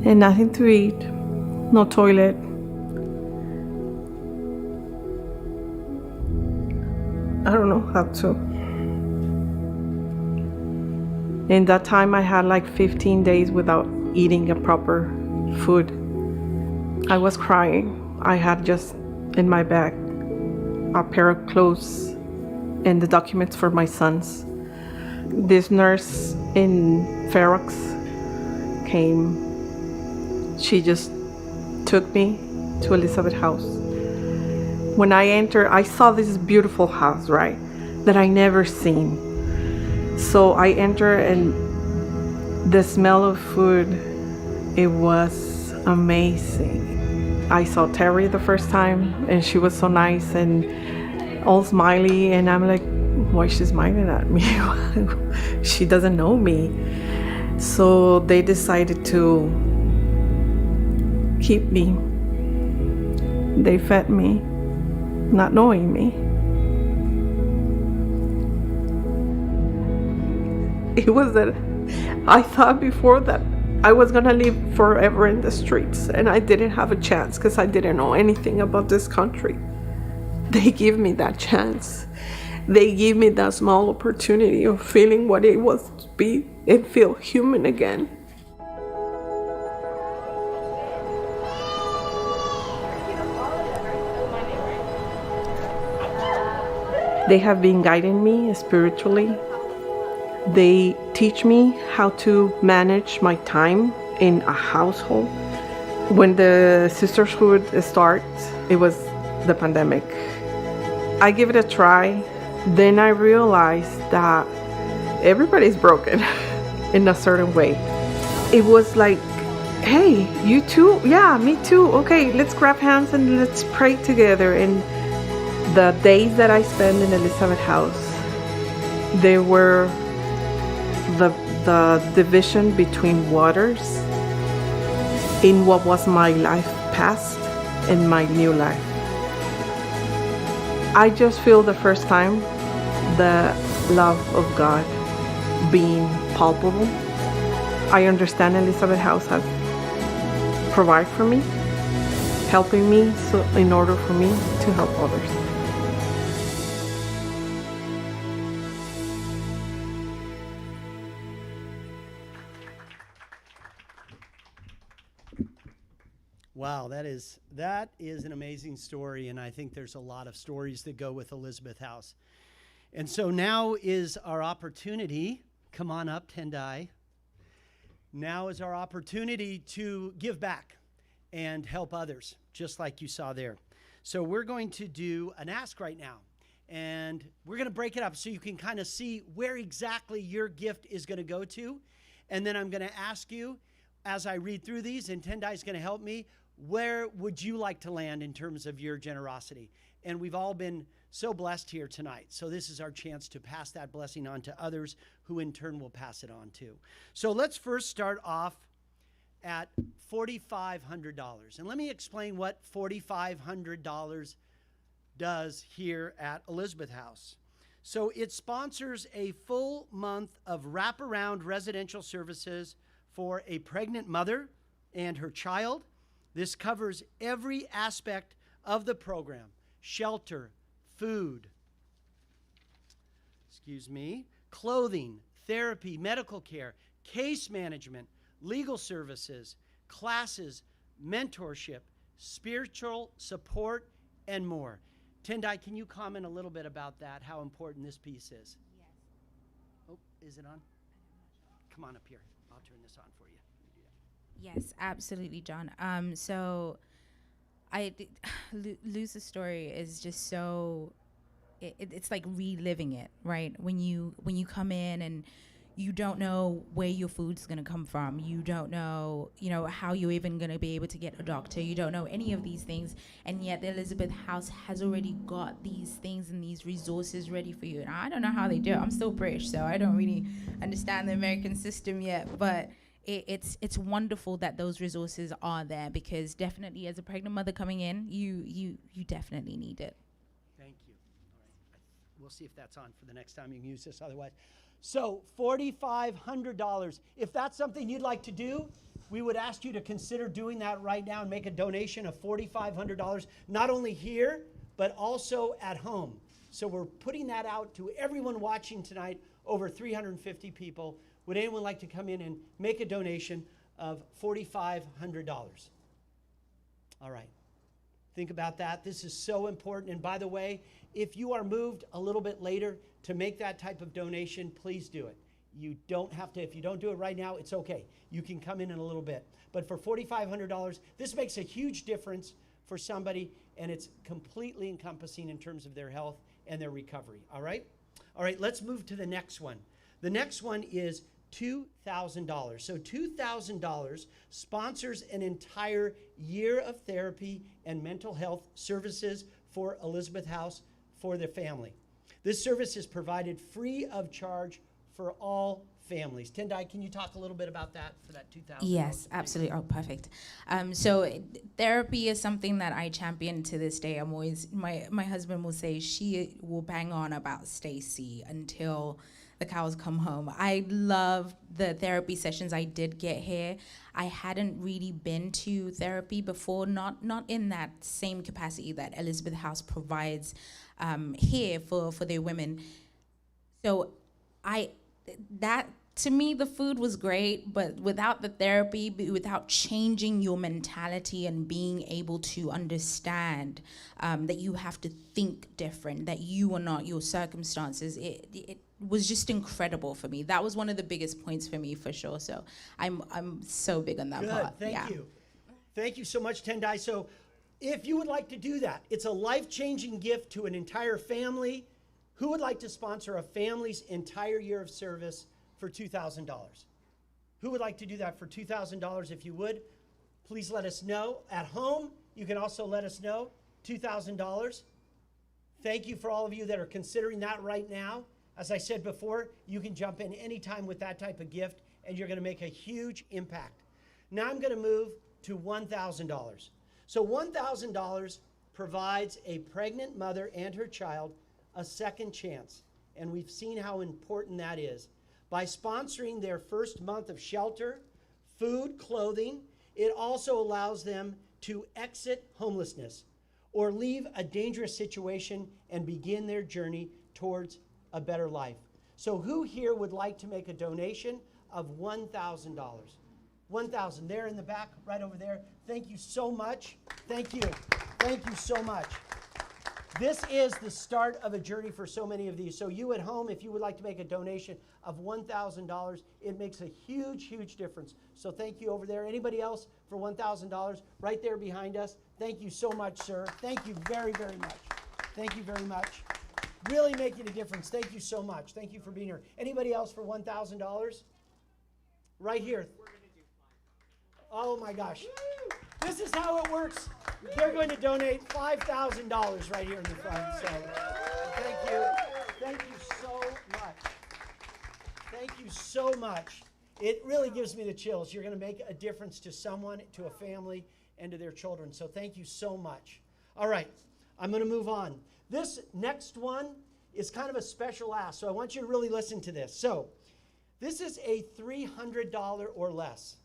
Speaker 11: And nothing to eat, no toilet. I don't know how to. In that time, I had like 15 days without eating a proper food. I was crying. I had just in my bag a pair of clothes and the documents for my sons. This nurse in Ferox came. She just took me to Elizabeth House. When I entered, I saw this beautiful house, right, that I never seen. So I entered and the smell of food, it was amazing. I saw Terry the first time and she was so nice and all smiley, and I'm like, why is she smiling at me? She doesn't know me. So they decided to keep me. They fed me, not knowing me. It was that I thought before that I was gonna live forever in the streets, and I didn't have a chance because I didn't know anything about this country. They give me that chance. They give me that small opportunity of feeling what it was to be and feel human again. They have been guiding me spiritually. They teach me how to manage my time in a household. When the sisterhood starts, it was the pandemic. I give it a try. Then I realized that everybody's broken in a certain way. It was like, hey, you too? Yeah, me too. Okay, let's grab hands and let's pray together. And the days that I spent in Elizabeth House, they were the division between waters in what was my life past and my new life. I just feel the first time the love of God being palpable. I understand Elizabeth House has provided for me, helping me so in order for me to help others.
Speaker 6: Wow, that is an amazing story, and I think there's a lot of stories that go with Elizabeth House. And so now is our opportunity. Come on up, Tendai. Now is our opportunity to give back and help others, just like you saw there. So we're going to do an ask right now, and we're going to break it up so you can kind of see where exactly your gift is going to go to. And then I'm going to ask you, as I read through these, and Tendai is going to help me, where would you like to land in terms of your generosity? And we've all been so blessed here tonight. So this is our chance to pass that blessing on to others who in turn will pass it on too. So let's first start off at $4,500. And let me explain what $4,500 does here at Elizabeth House. So it sponsors a full month of wraparound residential services for a pregnant mother and her child. This covers every aspect of the program: shelter, food, clothing, therapy, medical care, case management, legal services, classes, mentorship, spiritual support, and more. Tendai, can you comment a little bit about that, how important this piece is?
Speaker 9: Yes.
Speaker 6: Oh, is it on? Come on up here. I'll turn this on for you.
Speaker 9: Yes, absolutely, John. So Luz's story is just so it's like reliving it, right? When you come in and you don't know where your food's gonna come from. You don't know, how you're even gonna be able to get a doctor. You don't know any of these things, and yet the Elizabeth House has already got these things and these resources ready for you. And I don't know how they do it. I'm still British, so I don't really understand the American system yet, but it's wonderful that those resources are there, because definitely as a pregnant mother coming in, you definitely need it.
Speaker 6: Thank you. All right. We'll see if that's on for the next time you can use this. Otherwise, so $4,500. If that's something you'd like to do, we would ask you to consider doing that right now and make a donation of $4,500, not only here, but also at home. So we're putting that out to everyone watching tonight, over 350 people. Would anyone like to come in and make a donation of $4,500? All right. Think about that. This is so important. And by the way, if you are moved a little bit later to make that type of donation, please do it. You don't have to. If you don't do it right now, it's okay. You can come in a little bit. But for $4,500, this makes a huge difference for somebody, and it's completely encompassing in terms of their health and their recovery. All right? All right, let's move to the next one. The next one is $2,000. So $2,000 sponsors an entire year of therapy and mental health services for Elizabeth House for their family. This service is provided free of charge for all families. Tendai, can you talk a little bit about that for that $2,000?
Speaker 9: Yes, absolutely. Oh, perfect. So therapy is something that I champion to this day. I'm always, my husband will say she will bang on about Stacy until the cows come home. I love the therapy sessions I did get here. I hadn't really been to therapy before, not in that same capacity that Elizabeth House provides here for their women. So to me, the food was great, but without the therapy, without changing your mentality and being able to understand that you have to think different, that you are not your circumstances, it was just incredible for me. That was one of the biggest points for me, for sure. So I'm so big on that
Speaker 6: Good,
Speaker 9: part.
Speaker 6: thank you. Thank you so much, Tendai. So if you would like to do that, it's a life-changing gift to an entire family. Who would like to sponsor a family's entire year of service for $2,000? Who would like to do that for $2,000? If you would, please let us know. At home, you can also let us know. $2,000. Thank you for all of you that are considering that right now. As I said before, you can jump in anytime with that type of gift, and you're going to make a huge impact. Now I'm going to move to $1,000. So $1,000 provides a pregnant mother and her child a second chance, and we've seen how important that is. By sponsoring their first month of shelter, food, clothing, it also allows them to exit homelessness or leave a dangerous situation and begin their journey towards a better life. So who here would like to make a donation of $1,000? $1,000, there in the back, right over there. Thank you so much. Thank you. Thank you so much. This is the start of a journey for so many of these. So you at home, if you would like to make a donation of $1,000, it makes a huge, huge difference. So thank you over there. Anybody else for $1,000? Right there behind us. Thank you so much, sir. Thank you very, very much. Thank you very much. Really making a difference. Thank you so much. Thank you for being here. Anybody else for $1,000? Right here. Oh my gosh. This is how it works. They're going to donate $5,000 right here in the front. So thank you. Thank you so much. Thank you so much. It really gives me the chills. You're going to make a difference to someone, to a family, and to their children. So thank you so much. All right. I'm going to move on. This next one is kind of a special ask, so I want you to really listen to this. So this is a $300 or less.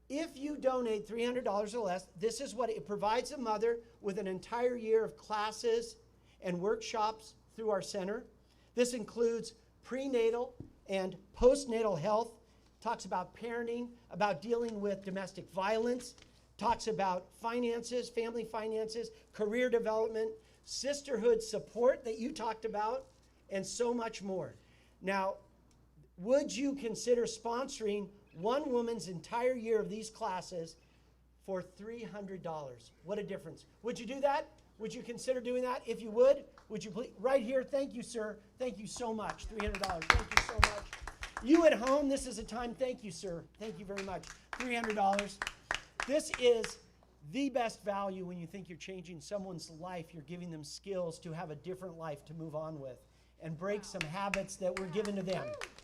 Speaker 6: If you donate $300 or less, this is what it provides a mother with an entire year of classes and workshops through our center. This includes prenatal and postnatal health, talks about parenting, about dealing with domestic violence, talks about finances, family finances, career development, sisterhood support that you talked about, and so much more. Now, would you consider sponsoring one woman's entire year of these classes for $300. What a difference. Would you do that? Would you consider doing that? If you would you please, right here, thank you, sir. Thank you so much. $300. Thank you so much. You at home, this is a time, thank you, sir. Thank you very much. $300. This is the best value when you think you're changing someone's life. You're giving them skills to have a different life to move on with and break some habits that were given to them.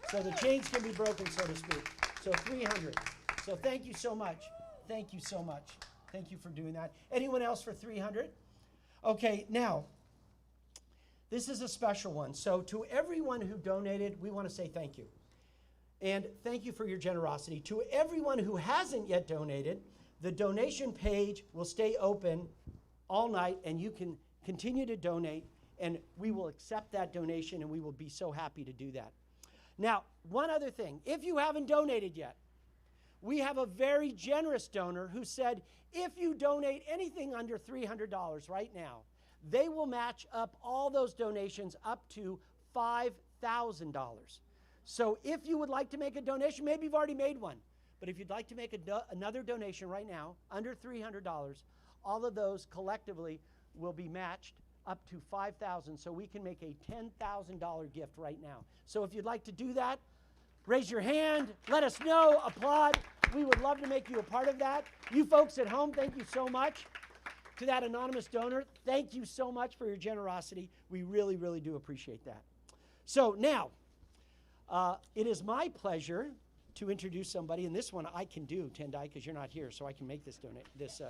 Speaker 6: So the chains can be broken, so to speak. So 300. So thank you so much. Thank you so much. Thank you for doing that. Anyone else for 300? Okay, now, this is a special one. So to everyone who donated, we want to say thank you. And thank you for your generosity. To everyone who hasn't yet donated, the donation page will stay open all night, and you can continue to donate, and we will accept that donation, and we will be so happy to do that. Now, one other thing. If you haven't donated yet, we have a very generous donor who said, if you donate anything under $300 right now, they will match up all those donations up to $5,000. So if you would like to make a donation, maybe you've already made one, but if you'd like to make another donation right now, under $300, all of those collectively will be matched up to $5,000, so we can make a $10,000 gift right now. So if you'd like to do that, raise your hand, let us know, applaud. We would love to make you a part of that. You folks at home, thank you so much. To that anonymous donor, thank you so much for your generosity. We really, really do appreciate that. So now, it is my pleasure to introduce somebody, and this one I can do, Tendai, because you're not here, so I can make this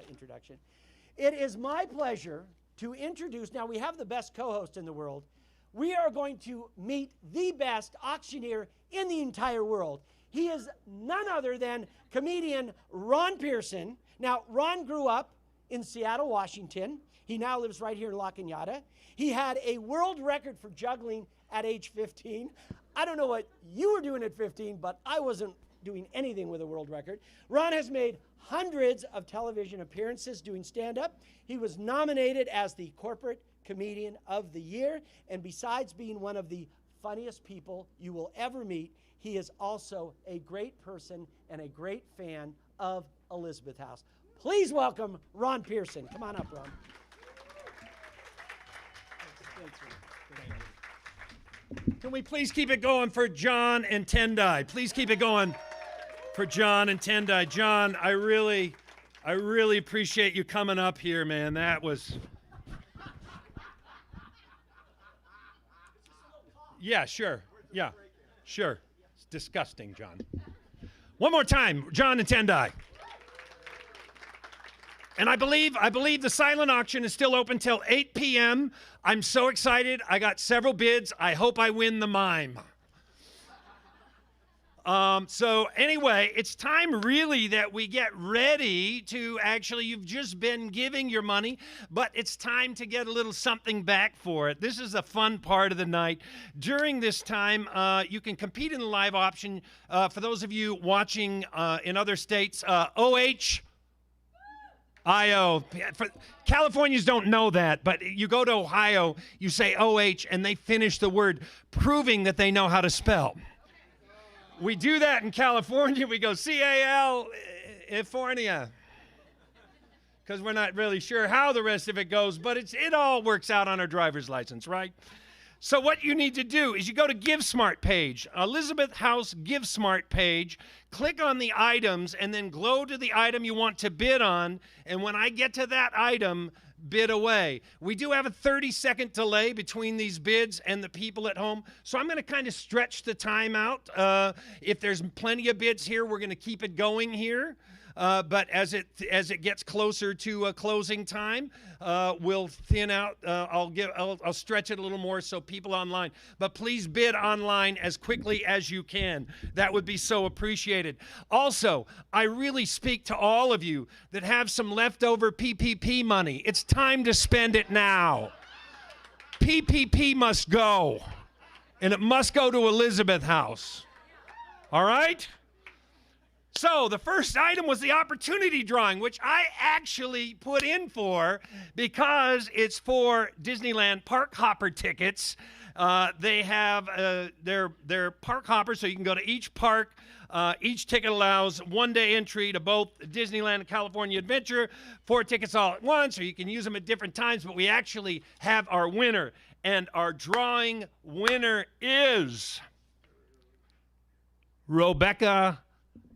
Speaker 6: introduction. It is my pleasure to introduce, now we have the best co-host in the world. We are going to meet the best auctioneer in the entire world. He is none other than comedian Ron Pearson. Now, Ron grew up in Seattle, Washington. He now lives right here in La Cañada. He had a world record for juggling at age 15. I don't know what you were doing at 15, but I wasn't doing anything with a world record. Ron has made hundreds of television appearances doing stand-up. He was nominated as the Corporate Comedian of the Year, and besides being one of the funniest people you will ever meet, he is also a great person and a great fan of Elizabeth House. Please welcome Ron Pearson. Come on up, Ron.
Speaker 7: Can we please keep it going for John and Tendai? Please keep it going for John and Tendai. John, I really appreciate you coming up here, man. That was... Yeah, sure. Yeah, sure. It's disgusting, John. One more time, John and Tendai. And I believe the silent auction is still open till 8 p.m. I'm so excited. I got several bids. I hope I win the mime. So anyway, it's time really that we get ready to actually, you've just been giving your money, but it's time to get a little something back for it. This is a fun part of the night. During this time, you can compete in the live option. For those of you watching in other states, OH-IO. Californians don't know that, but you go to Ohio, you say OH, and they finish the word, proving that they know how to spell. We do that in California. We go California, because we're not really sure how the rest of it goes, but it all works out on our driver's license, right? So what you need to do is you go to GiveSmart page, Elizabeth House GiveSmart page, click on the items, and then go to the item you want to bid on, and when I get to that item, bid away. We do have a 30-second delay between these bids and the people at home, so I'm going to kind of stretch the time out. If there's plenty of bids here, we're going to keep it going here. But as it gets closer to closing time, we'll thin out. I'll stretch it a little more so people online. But please bid online as quickly as you can. That would be so appreciated. Also, I really speak to all of you that have some leftover PPP money. It's time to spend it now. PPP must go, and it must go to Elizabeth House. All right? So the first item was the opportunity drawing, which I actually put in for because it's for Disneyland Park Hopper tickets. They have their park hoppers, so you can go to each park Each ticket allows one-day entry to both Disneyland and California Adventure. 4 tickets all at once, or you can use them at different times, but we actually have our winner. And our drawing winner is Rebecca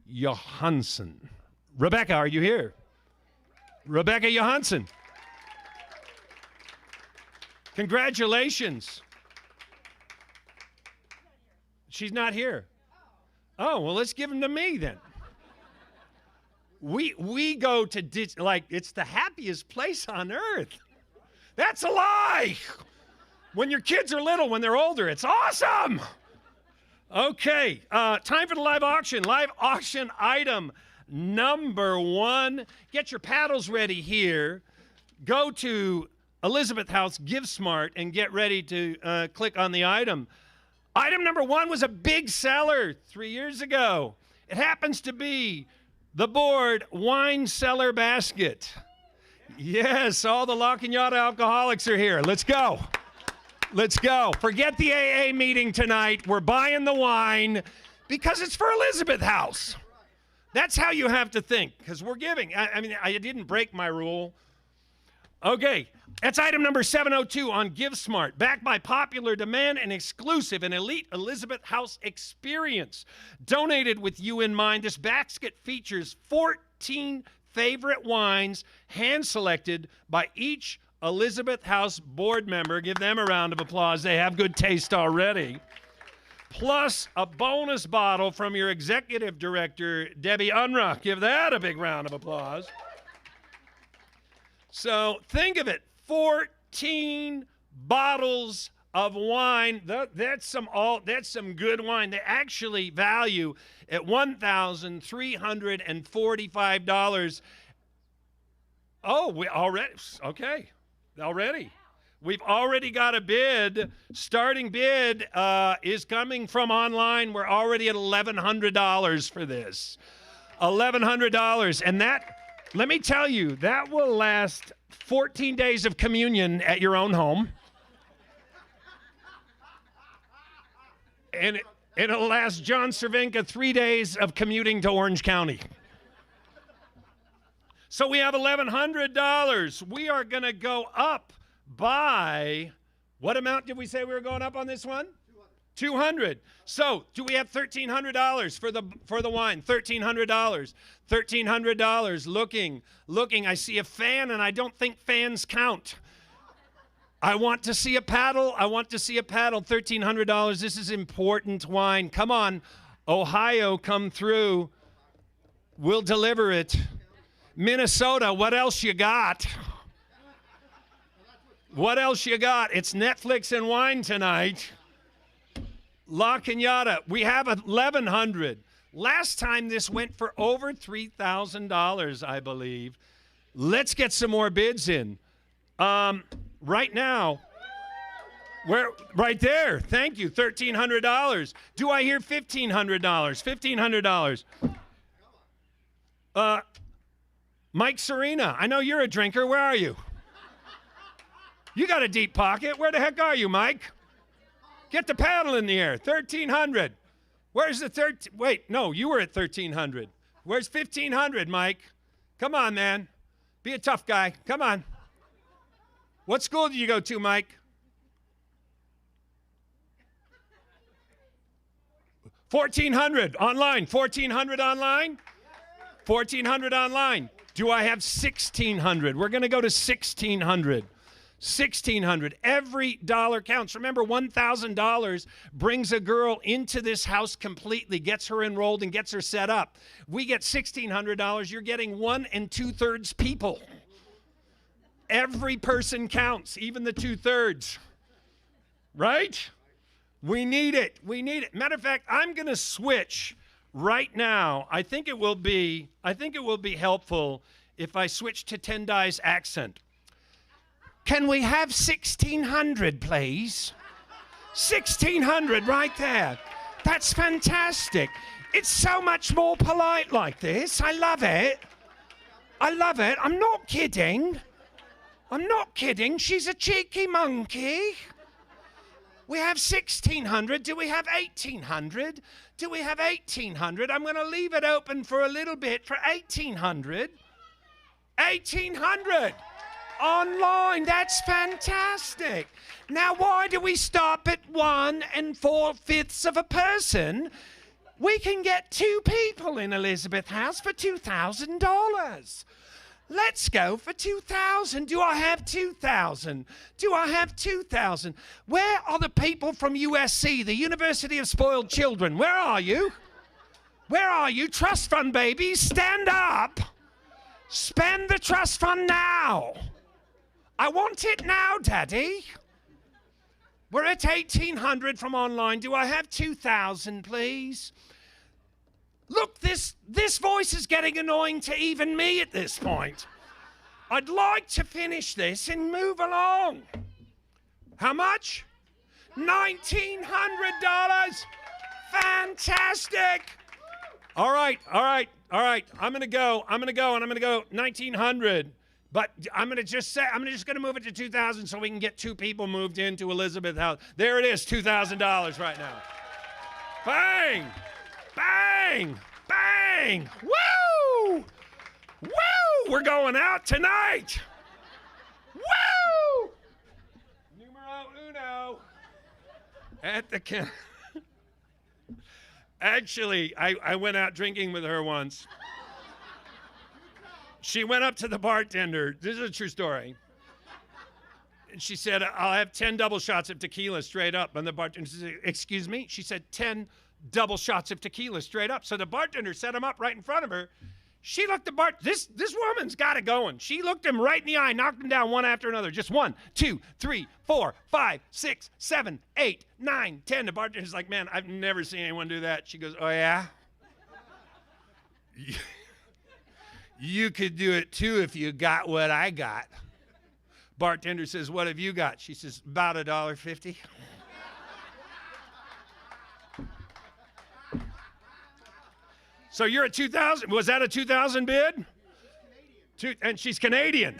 Speaker 7: Johansson. Rebecca, are you here? Rebecca Johansson. Congratulations. She's not here. Oh, well, let's give them to me then. We go to, like, it's the happiest place on earth. That's a lie. When your kids are little, when they're older, it's awesome. Okay, time for the live auction. Live auction item number 1. Get your paddles ready here. Go to Elizabeth House Give Smart and get ready to click on the item. Item number 1 was a big seller 3 years ago. It happens to be the board wine cellar basket. Yes, all the La Cañada alcoholics are here. Let's go. Let's go. Forget the AA meeting tonight. We're buying the wine because it's for Elizabeth House. That's how you have to think, because we're giving. I mean, I didn't break my rule. Okay, that's item number 702 on GiveSmart. Backed by popular demand and exclusive and elite Elizabeth House experience. Donated with you in mind, this basket features 14 favorite wines, hand-selected by each Elizabeth House board member. Give them a round of applause. They have good taste already. Plus a bonus bottle from your executive director, Debbie Unruh. Give that a big round of applause. So think of it, 14 bottles of wine. That's some good wine. They actually value at $1,345. Oh, already. We've already got a bid. Starting bid is coming from online. We're already at $1,100 for this. $1,100. And that, let me tell you, that will last 14 days of communion at your own home. And it'll last John Cervenka 3 days of commuting to Orange County. So we have $1,100. We are going to go up by, what amount did we say we were going up on this one? 200. So do we have $1,300 for the wine? $1,300. $1,300. Looking. I see a fan, and I don't think fans count. I want to see a paddle. $1,300. This is important wine. Come on, Ohio, come through. We'll deliver it. Minnesota, what else you got? What else you got? It's Netflix and wine tonight. La Cañada, we have $1,100. Last time this went for over $3,000, I believe. Let's get some more bids in. Right now, right there. Thank you, $1,300. Do I hear $1,500? $1,500. Mike Serena, I know you're a drinker. Where are you? You got a deep pocket. Where the heck are you, Mike? Get the paddle in the air. $1,300. Where's the wait, no, you were at $1,300. Where's $1,500, Mike? Come on, man. Be a tough guy. Come on. What school did you go to, Mike? $1,400 online. $1,400 online. $1,400 online. Do I have $1,600? We're going to go to $1,600. $1,600. Every dollar counts. Remember, $1,000 brings a girl into this house completely, gets her enrolled, and gets her set up. We get $1,600. You're getting 1 2/3 people. Every person counts, even the 2/3. Right? We need it. Matter of fact, I'm going to switch right now. I think it will be helpful if I switch to Tendai's accent. Can we have 1,600, please? 1,600 right there. That's fantastic. It's so much more polite like this. I love it. I'm not kidding. She's a cheeky monkey. We have 1,600. Do we have 1,800? Do we have 1,800? I'm going to leave it open for a little bit for 1,800. 1,800 online. That's fantastic. Now, why do we stop at 1 4/5 of a person? We can get 2 people in Elizabeth House for $2,000. Let's go for 2,000. Do I have 2,000? Do I have 2,000? Where are the people from USC, the University of Spoiled Children? Where are you? Where are you? Trust fund babies, stand up. Spend the trust fund now. I want it now, Daddy. We're at 1,800 from online. Do I have 2,000, please? Look, this voice is getting annoying to even me at this point. I'd like to finish this and move along. How much? $1,900. Fantastic. All right. I'm going to go, and I'm going to go 1,900. But I'm just going to move it to 2,000 so we can get 2 people moved into Elizabeth House. There it is, $2,000 right now. Bang! Bang! Bang! Woo! Woo! We're going out tonight! Woo! Numero uno. At the Actually, I went out drinking with her once. She went up to the bartender. This is a true story. And she said, I'll have 10 double shots of tequila straight up. And the bartender said, excuse me? She said, 10 double shots of tequila straight up. So the bartender set him up right in front of her. She looked the this woman's got it going. She looked him right in the eye, knocked him down one after another. Just 1, 2, 3, 4, 5, 6, 7, 8, 9, 10. The bartender's like, man, I've never seen anyone do that. She goes, oh yeah? You could do it too if you got what I got. Bartender says, what have you got? She says, about $1.50. So you're at 2,000. Was that a 2,000 bid? And she's Canadian.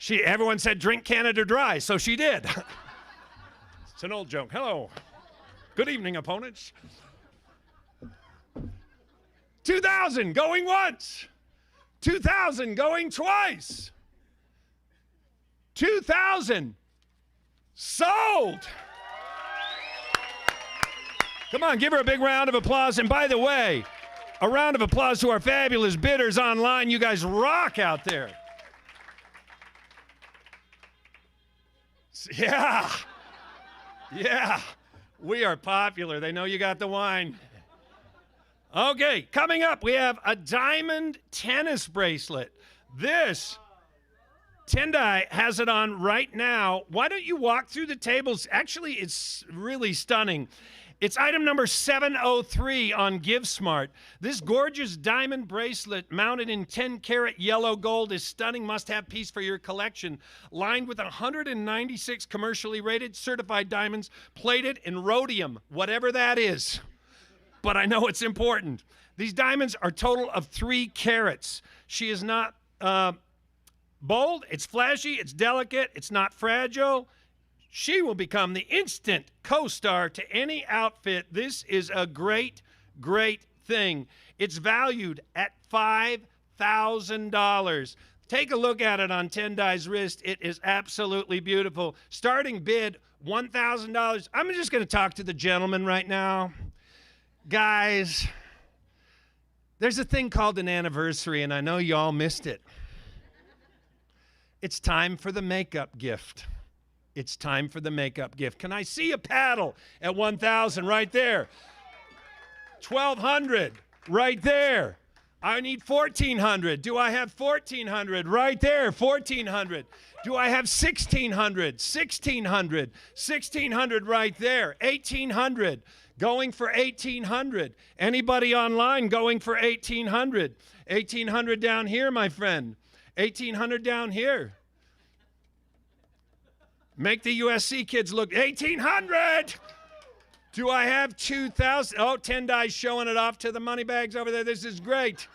Speaker 7: Everyone said drink Canada Dry, so she did. It's an old joke. Hello. Good evening, opponents. 2,000 going once. 2,000 going twice. 2,000 sold. Come on, give her a big round of applause. And by the way, a round of applause to our fabulous bidders online. You guys rock out there. Yeah. Yeah. We are popular. They know you got the wine. Okay, coming up, we have a diamond tennis bracelet. This, Tendai has it on right now. Why don't you walk through the tables? Actually, it's really stunning. It's item number 703 on GiveSmart. This gorgeous diamond bracelet mounted in 10-karat yellow gold is stunning must-have piece for your collection. Lined with 196 commercially rated certified diamonds, plated in rhodium, whatever that is. But I know it's important. These diamonds are total of 3 carats. She is not bold, it's flashy, it's delicate, it's not fragile. She will become the instant co-star to any outfit. This is a great, great thing. It's valued at $5,000. Take a look at it on Tendai's wrist. It is absolutely beautiful. Starting bid, $1,000. I'm just going to talk to the gentleman right now. Guys, there's a thing called an anniversary, and I know y'all missed it. It's time for the makeup gift. It's time for the makeup gift. Can I see a paddle at 1,000 right there? 1,200 right there. I need 1,400. Do I have 1,400 right there? 1,400. Do I have 1,600? 1,600. 1,600 right there. 1,800. Going for 1,800. Anybody online going for 1,800? 1,800 down here, my friend. 1,800 down here. Make the USC kids look. 1,800. Do I have 2,000? Oh, Tendai's showing it off to the money bags over there. This is great.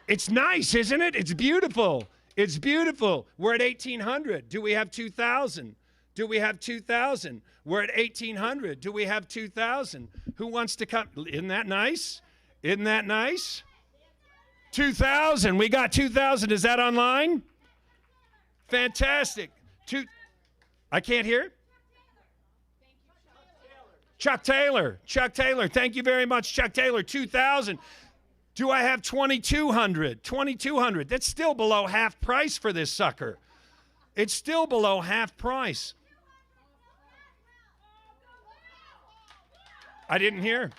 Speaker 7: It's nice, isn't it? It's beautiful. It's beautiful. We're at 1,800. Do we have 2,000? Do we have 2,000? We're at 1,800. Do we have 2,000? Who wants to come? Isn't that nice? Isn't that nice? 2,000. We got 2,000. Is that online? Fantastic. I can't hear. Chuck Taylor. Chuck Taylor. Thank you very much, Chuck Taylor. 2,000. Do I have 2,200? 2,200. That's still below half price for this sucker. It's still below half price. I didn't hear.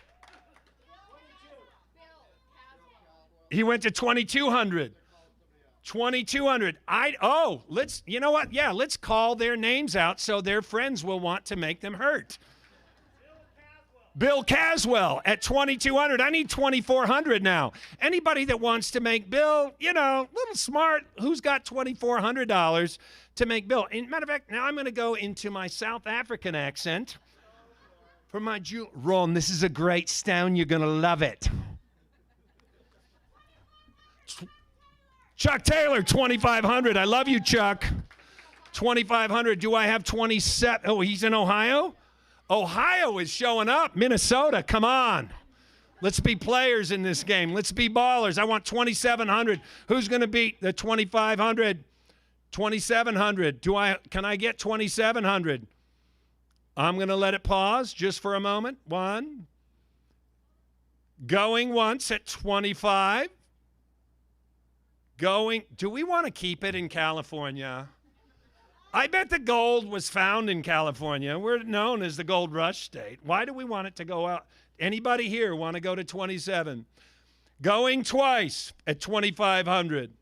Speaker 7: He went to 2,200. 2,200. You know what? Yeah, let's call their names out so their friends will want to make them hurt. Bill Caswell at 2,200. I need 2,400 now. Anybody that wants to make Bill, little smart, who's got $2,400 to make Bill? And matter of fact, now I'm going to go into my South African accent for my Ron, this is a great stone. You're going to love it. Chuck Taylor, 2,500. I love you, Chuck. 2,500. Do I have 27? Oh, he's in Ohio? Ohio is showing up. Minnesota, come on. Let's be players in this game. Let's be ballers. I want 2,700. Who's going to beat the 2,500? 2,700. Can I get 2,700? I'm going to let it pause just for a moment. One. Going once at 25. Do we want to keep it in California? I bet the gold was found in California. We're known as the gold rush state. Why do we want it to go out? Anybody here want to go to 27? Going twice at 2,500.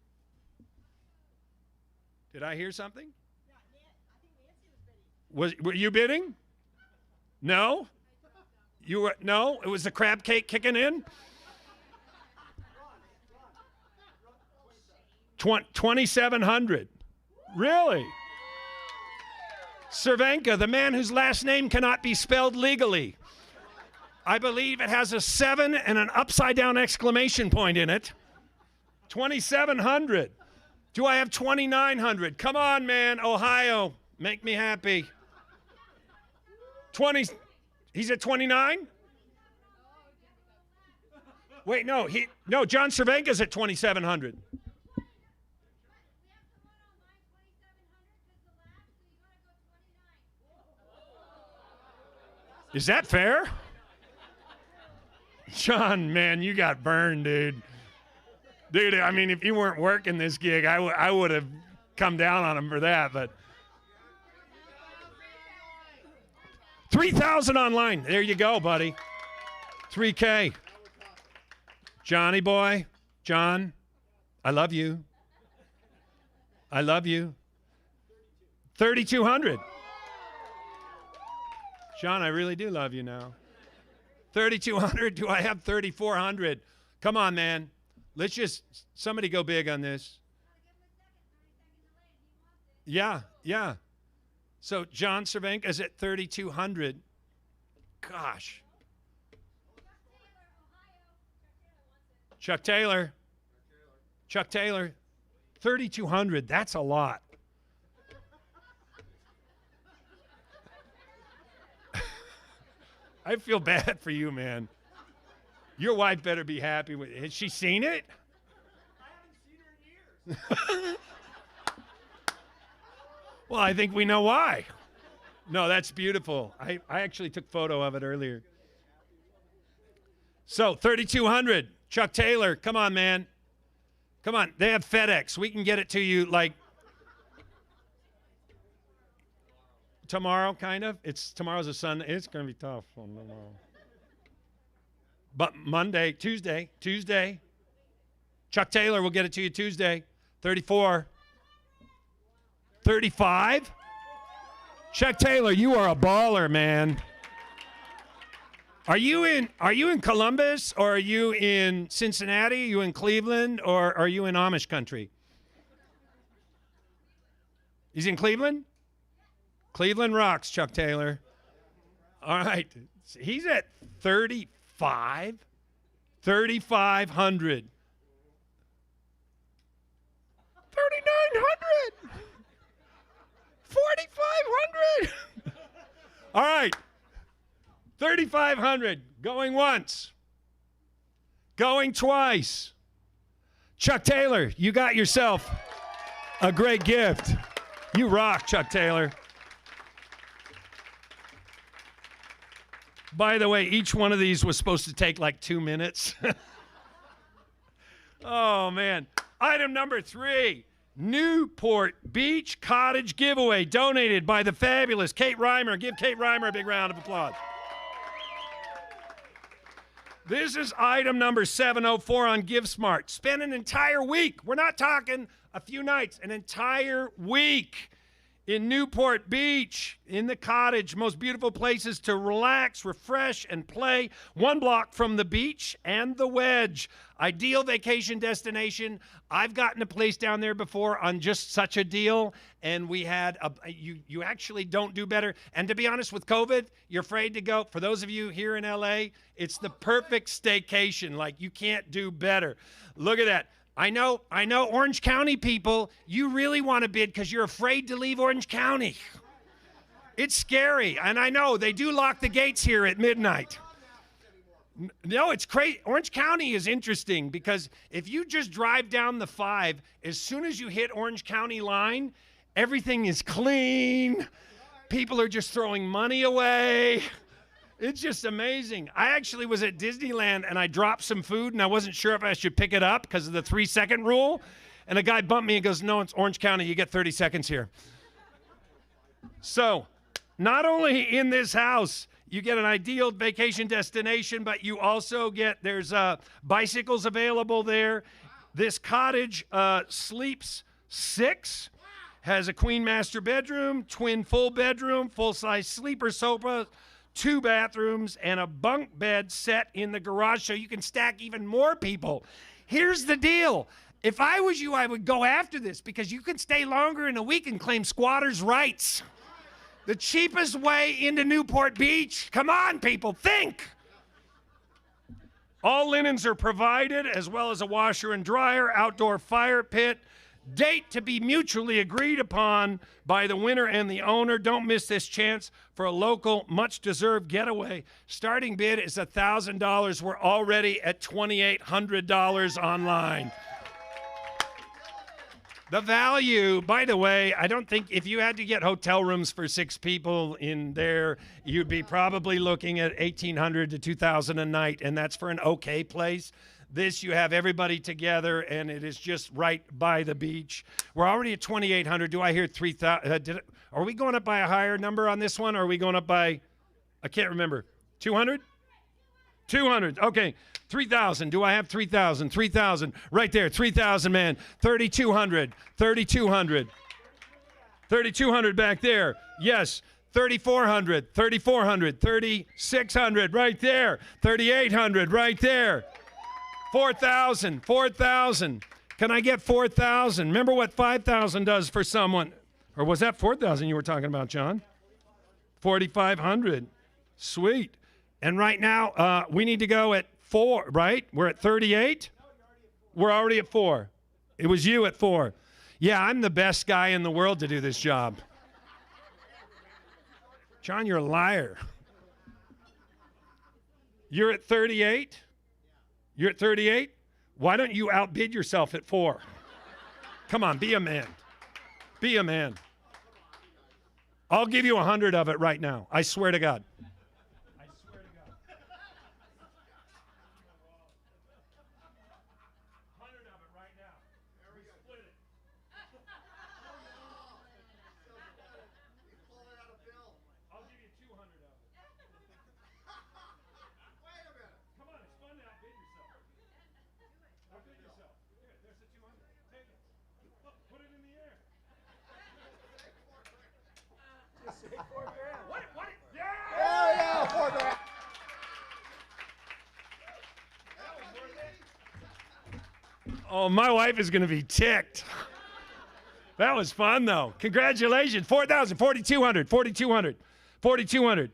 Speaker 7: Did I hear something? Were you bidding? No? No? It was the crab cake kicking in? 2,700. Really? Cervenka, the man whose last name cannot be spelled legally. I believe it has a 7 and an upside-down exclamation point in it. 2,700. Do I have 2,900? Come on, man. Ohio, make me happy. 20. He's at 29? Wait, no. John Cervenka's at 2,700. Is that fair? John, man, you got burned, dude. Dude, I mean, if you weren't working this gig, I would have come down on him for that, but 3,000 online. There you go, buddy. 3K. Johnny boy, John, I love you. I love you. 3,200. John, I really do love you now. 3,200. Do I have 3,400? Come on, man. Let's just, somebody go big on this. Yeah. So John Cervenka is at 3,200. Gosh. Chuck Taylor. 3,200. That's a lot. I feel bad for you, man. Your wife better be happy with it. Has she seen it? I haven't seen her in years. Well, I think we know why. No, that's beautiful. I actually took a photo of it earlier. So, 3,200. Chuck Taylor, come on, man. Come on. They have FedEx. We can get it to you like tomorrow, kind of. Tomorrow's a Sunday. It's going to be tough on tomorrow. But Tuesday. Chuck Taylor will get it to you Tuesday. 34. 35. Chuck Taylor, you are a baller, man. Are you in Columbus, or are you in Cincinnati? Are you in Cleveland, or are you in Amish country? He's in Cleveland? Cleveland rocks, Chuck Taylor. All right. He's at 35. 3,500. 3,900. 4,500. $3,500. All right. $3,500. Going once. Going twice. Chuck Taylor, you got yourself a great gift. You rock, Chuck Taylor. By the way, each one of these was supposed to take like 2 minutes. Oh, man. Item number 3, Newport Beach Cottage giveaway donated by the fabulous Kate Reimer. Give Kate Reimer a big round of applause. This is item number 704 on GiveSmart. Spend an entire week. We're not talking a few nights, an entire week in Newport Beach, in the cottage. Most beautiful places to relax, refresh, and play. 1 block from the beach and the Wedge. Ideal vacation destination. I've gotten a place down there before on just such a deal, and we had you actually don't do better. And to be honest, with COVID, you're afraid to go. For those of you here in LA, it's the perfect staycation. Like, you can't do better. Look at that. I know, Orange County people, you really want to bid because you're afraid to leave Orange County. It's scary, and I know they do lock the gates here at midnight. No, it's crazy. Orange County is interesting because if you just drive down the 5, as soon as you hit Orange County line, everything is clean. People are just throwing money away. It's just amazing. I actually was at Disneyland and I dropped some food and I wasn't sure if I should pick it up because of the 3-second rule. And a guy bumped me and goes, "No, it's Orange County. You get 30 seconds here." So, not only in this house, you get an ideal vacation destination, but you also get, there's bicycles available there. This cottage sleeps 6, has a queen master bedroom, twin full bedroom, full-size sleeper sofa, 2 bathrooms, and a bunk bed set in the garage so you can stack even more people. Here's the deal. If I was you, I would go after this because you can stay longer in a week and claim squatters' rights. The cheapest way into Newport Beach. Come on, people, think. All linens are provided, as well as a washer and dryer, outdoor fire pit. Date to be mutually agreed upon by the winner and the owner. Don't miss this chance for a local, much-deserved getaway. Starting bid is $1,000. We're already at $2,800 online. The value, by the way, I don't think if you had to get hotel rooms for 6 people in there, you'd be probably looking at $1,800 to $2,000 a night, and that's for an okay place. This, you have everybody together, and it is just right by the beach. We're already at 2,800. Do I hear 3,000? Are we going up by a higher number on this one, or are we going up by, I can't remember, 200? 200. Okay, 3,000. Do I have 3,000? 3,000. Right there, 3,000, man. 3,200. 3,200. 3,200 back there. Yes. 3,400. 3,400. 3,600 right there. 3,800 right there. 4,000, 4,000. Can I get 4,000? Remember what 5,000 does for someone? Or was that 4,000 you were talking about, John? 4,500. Sweet. And right now, we need to go at 4, right? We're at 38? We're already at 4. It was you at 4. Yeah, I'm the best guy in the world to do this job. John, you're a liar. You're at 38? You're at 38? Why don't you outbid yourself at 4? Come on, be a man. Be a man. I'll give you 100 of it right now. I swear to God. I swear to God. 100 of it right now. We split it. I'll give you 200 of it. Wait a minute. Come on, it's fun to outbid yourself. Outbid yourself. Here, there's the 200. Take it. Put it in the air. Just say $4 grand. What? Yeah! Yeah, $4 grand. Oh, my wife is going to be ticked. That was fun, though. Congratulations. 4,000, 4,200, 4,200, 4,200.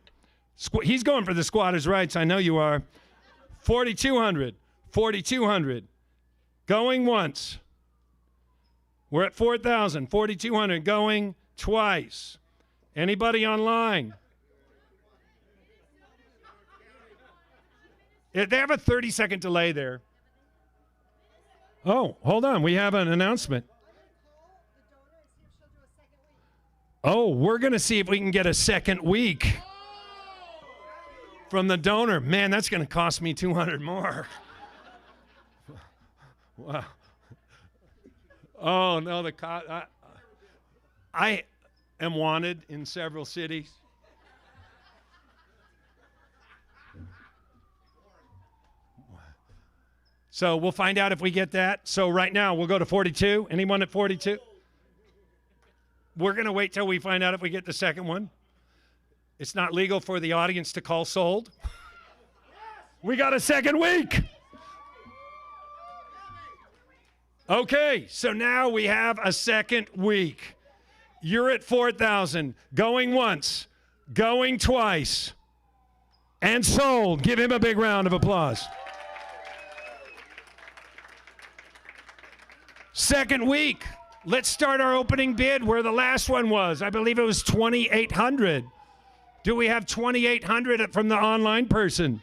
Speaker 7: He's going for the squatters' rights. I know you are. 4,200, 4,200. Going once. We're at 4,000, 4,200. Going twice. Anybody online? They have a 30-second delay there. Oh, hold on. We have an announcement. Oh, we're going to see if we can get a second week from the donor. Man, that's going to cost me $200 more. Wow. Oh, no, I am wanted in several cities. So we'll find out if we get that. So right now, we'll go to 42. Anyone at 42? We're going to wait till we find out if we get the second one. It's not legal for the audience to call sold. We got a second week. Okay, so now we have a second week. You're at 4,000, going once, going twice, and sold. Give him a big round of applause. Second week. Let's start our opening bid where the last one was. I believe it was 2,800. Do we have 2,800 from the online person?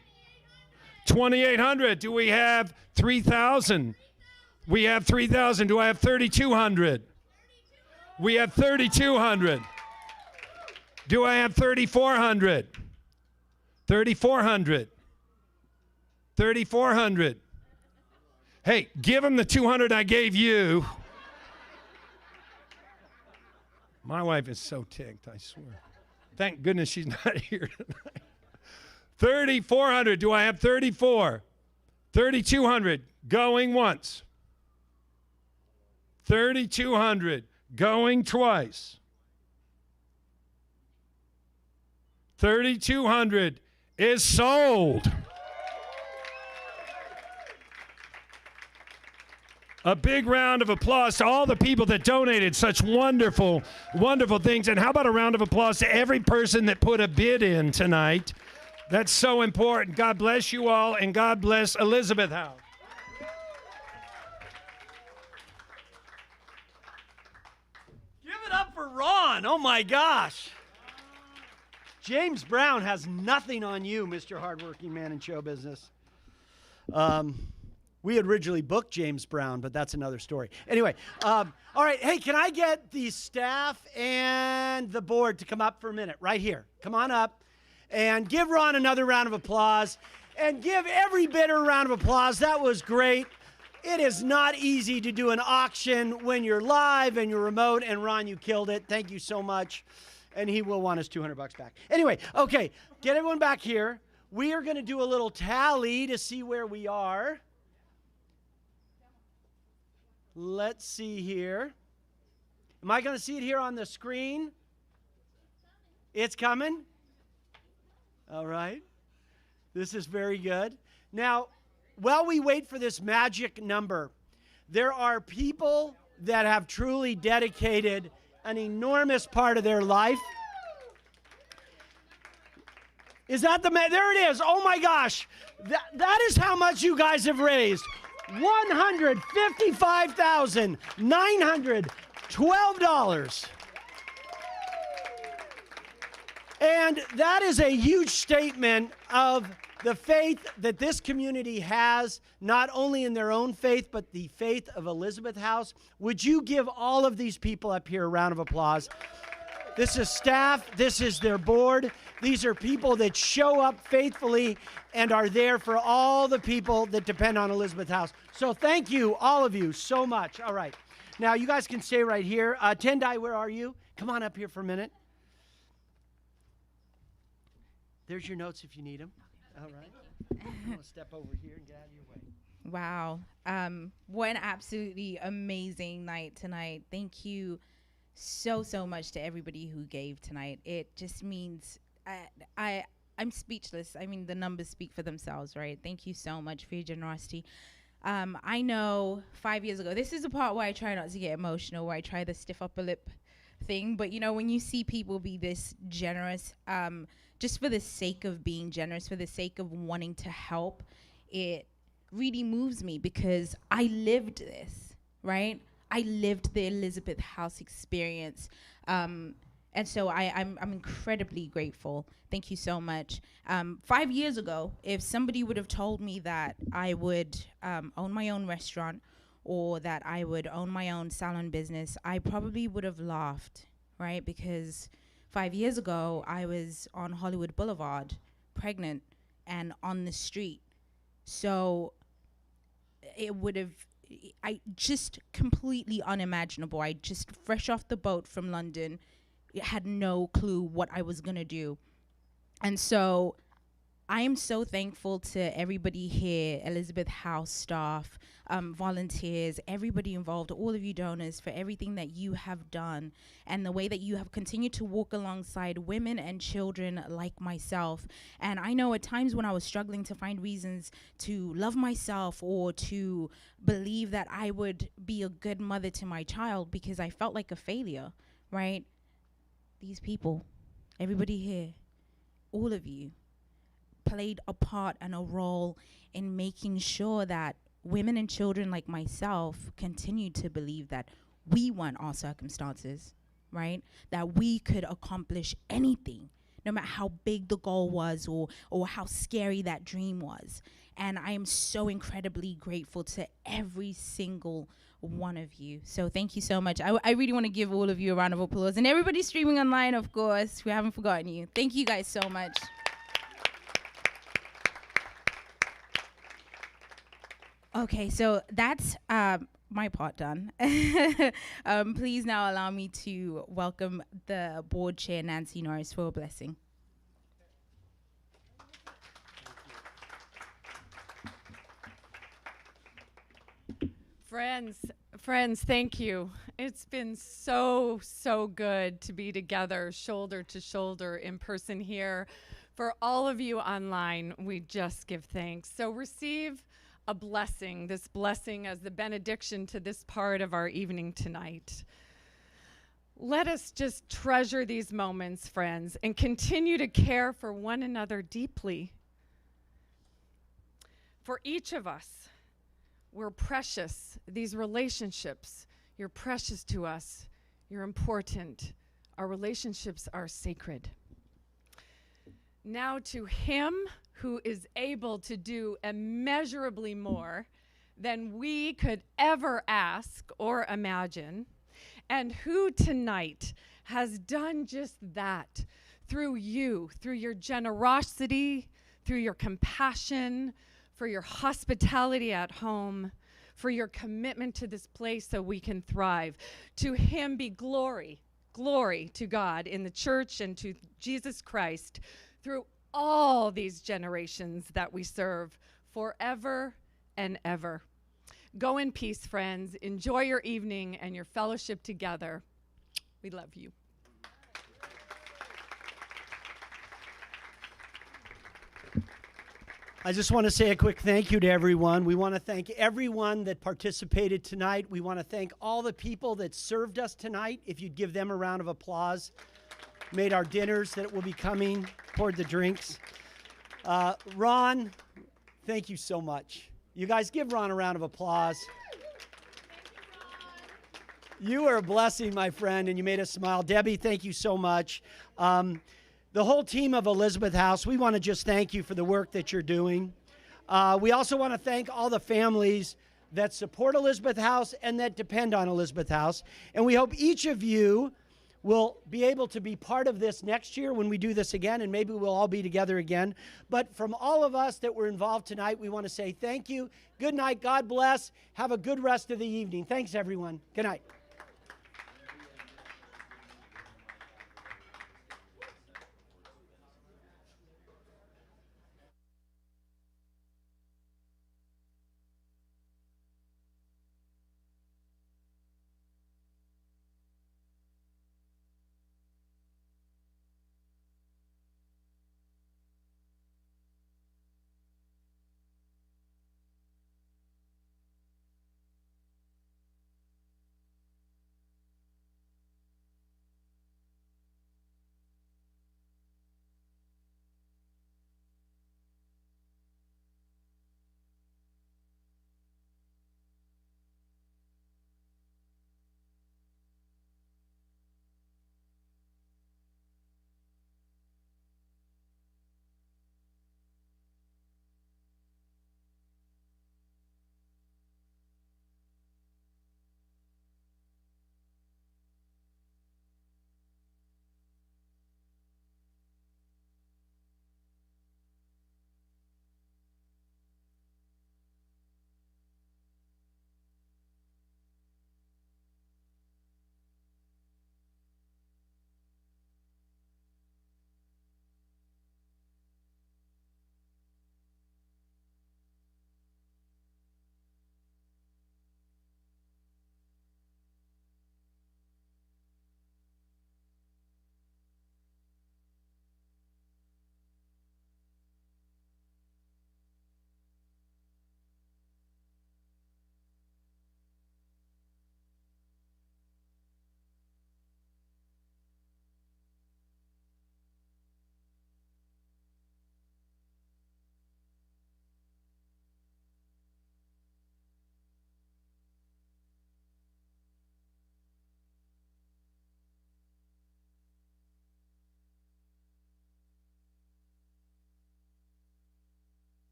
Speaker 7: 2,800. Do we have 3,000? We have 3,000. Do I have 3,200? We have 3,200. Do I have 3,400? 3,400. 3,400. Hey, give him the 200 I gave you. My wife is so ticked, I swear. Thank goodness she's not here tonight. 3,400. Do I have 34? 3,200. Going once. 3,200. Going twice. 3,200 is sold. A big round of applause to all the people that donated such wonderful, wonderful things. And how about a round of applause to every person that put a bid in tonight? That's so important. God bless you all, and God bless Elizabeth House.
Speaker 6: Give it up for Ron. Oh, my gosh. James Brown has nothing on you, Mr. Hardworking Man in Show Business. We had originally booked James Brown, but that's another story. Anyway, all right. Hey, can I get the staff and the board to come up for a minute right here? Come on up and give Ron another round of applause and give every bidder a round of applause. That was great. It is not easy to do an auction when you're live and you're remote, and Ron, you killed it. Thank you so much. And he will want his $200 back. Anyway, okay, get everyone back here. We are going to do a little tally to see where we are. Let's see here. Am I going to see it here on the screen? It's coming? All right. This is very good. Now, while we wait for this magic number, there are people that have truly dedicated an enormous part of their life. Is that the man? There it is. Oh my gosh. That is how much you guys have raised. $155,912. And that is a huge statement of the faith that this community has, not only in their own faith, but the faith of Elizabeth House. Would you give all of these people up here a round of applause? This is staff. This is their board. These are people that show up faithfully and are there for all the people that depend on Elizabeth House. So thank you, all of you, so much. All right. Now, you guys can stay right here. Tendai, where are you? Come on up here for a minute. There's your notes if you need them. All right. I'm going to step over here and get out of your way.
Speaker 9: Wow. What an absolutely amazing night tonight. Thank you so much to everybody who gave tonight. It just means I'm speechless. I mean, the numbers speak for themselves, right? Thank you so much for your generosity. I know 5 years ago, this is the part where I try not to get emotional, where I try the stiff upper lip thing. But, you know, when you see people be this generous, just for the sake of being generous, for the sake of wanting to help, it really moves me because I lived this, right? I lived the Elizabeth House experience. And And so I'm incredibly grateful. Thank you so much. 5 years ago, if somebody would have told me that I would own my own restaurant or that I would own my own salon business, I probably would have laughed, right? Because 5 years ago, I was on Hollywood Boulevard, pregnant and on the street. So it would have, I just completely unimaginable. I just fresh off the boat from London, had no clue what I was gonna do. And so I am so thankful to everybody here, Elizabeth House staff, volunteers, everybody involved, all of you donors, for everything that you have done and the way that you have continued to walk alongside women and children like myself. And I know at times when I was struggling to find reasons to love myself or to believe that I would be a good mother to my child because I felt like a failure, right? These people, everybody here, all of you, played a part and a role in making sure that women and children like myself continued to believe that we weren't our circumstances, right? That we could accomplish anything, no matter how big the goal was or how scary that dream was. And I am so incredibly grateful to every single one of you. So thank you so much. I really want to give all of you a round of applause. And everybody streaming online, of course, we haven't forgotten you. Thank you guys so much. Okay, so that's my part done. Please now allow me to welcome the board chair, Nancy Norris, for a blessing.
Speaker 12: Friends, thank you. It's been so good to be together, shoulder to shoulder, in person here. For all of you online, we just give thanks. So receive a blessing, this blessing as the benediction to this part of our evening tonight. Let us just treasure these moments, friends, and continue to care for one another deeply. For each of us, we're precious. These relationships, you're precious to us. You're important. Our relationships are sacred. Now to him who is able to do immeasurably more than we could ever ask or imagine, and who tonight has done just that through you, through your generosity, through your compassion, for your hospitality at home, for your commitment to this place so we can thrive. To him be glory to God in the church and to Jesus Christ through all these generations that we serve forever and ever. Go in peace, friends. Enjoy your evening and your fellowship together. We love you.
Speaker 6: I just want to say a quick thank you to everyone. We want to thank everyone that participated tonight. We want to thank all the people that served us tonight. If you'd give them a round of applause. Made our dinners that will be coming, poured the drinks. Ron, thank you so much. You guys give Ron a round of applause. You are a blessing, my friend, and you made us smile. Debbie, thank you so much. The whole team of Elizabeth House, we want to just thank you for the work that you're doing. We also want to thank all the families that support Elizabeth House and that depend on Elizabeth House. And we hope each of you will be able to be part of this next year when we do this again, and maybe we'll all be together again. But from all of us that were involved tonight, we want to say thank you. Good night. God bless. Have a good rest of the evening. Thanks, everyone. Good night.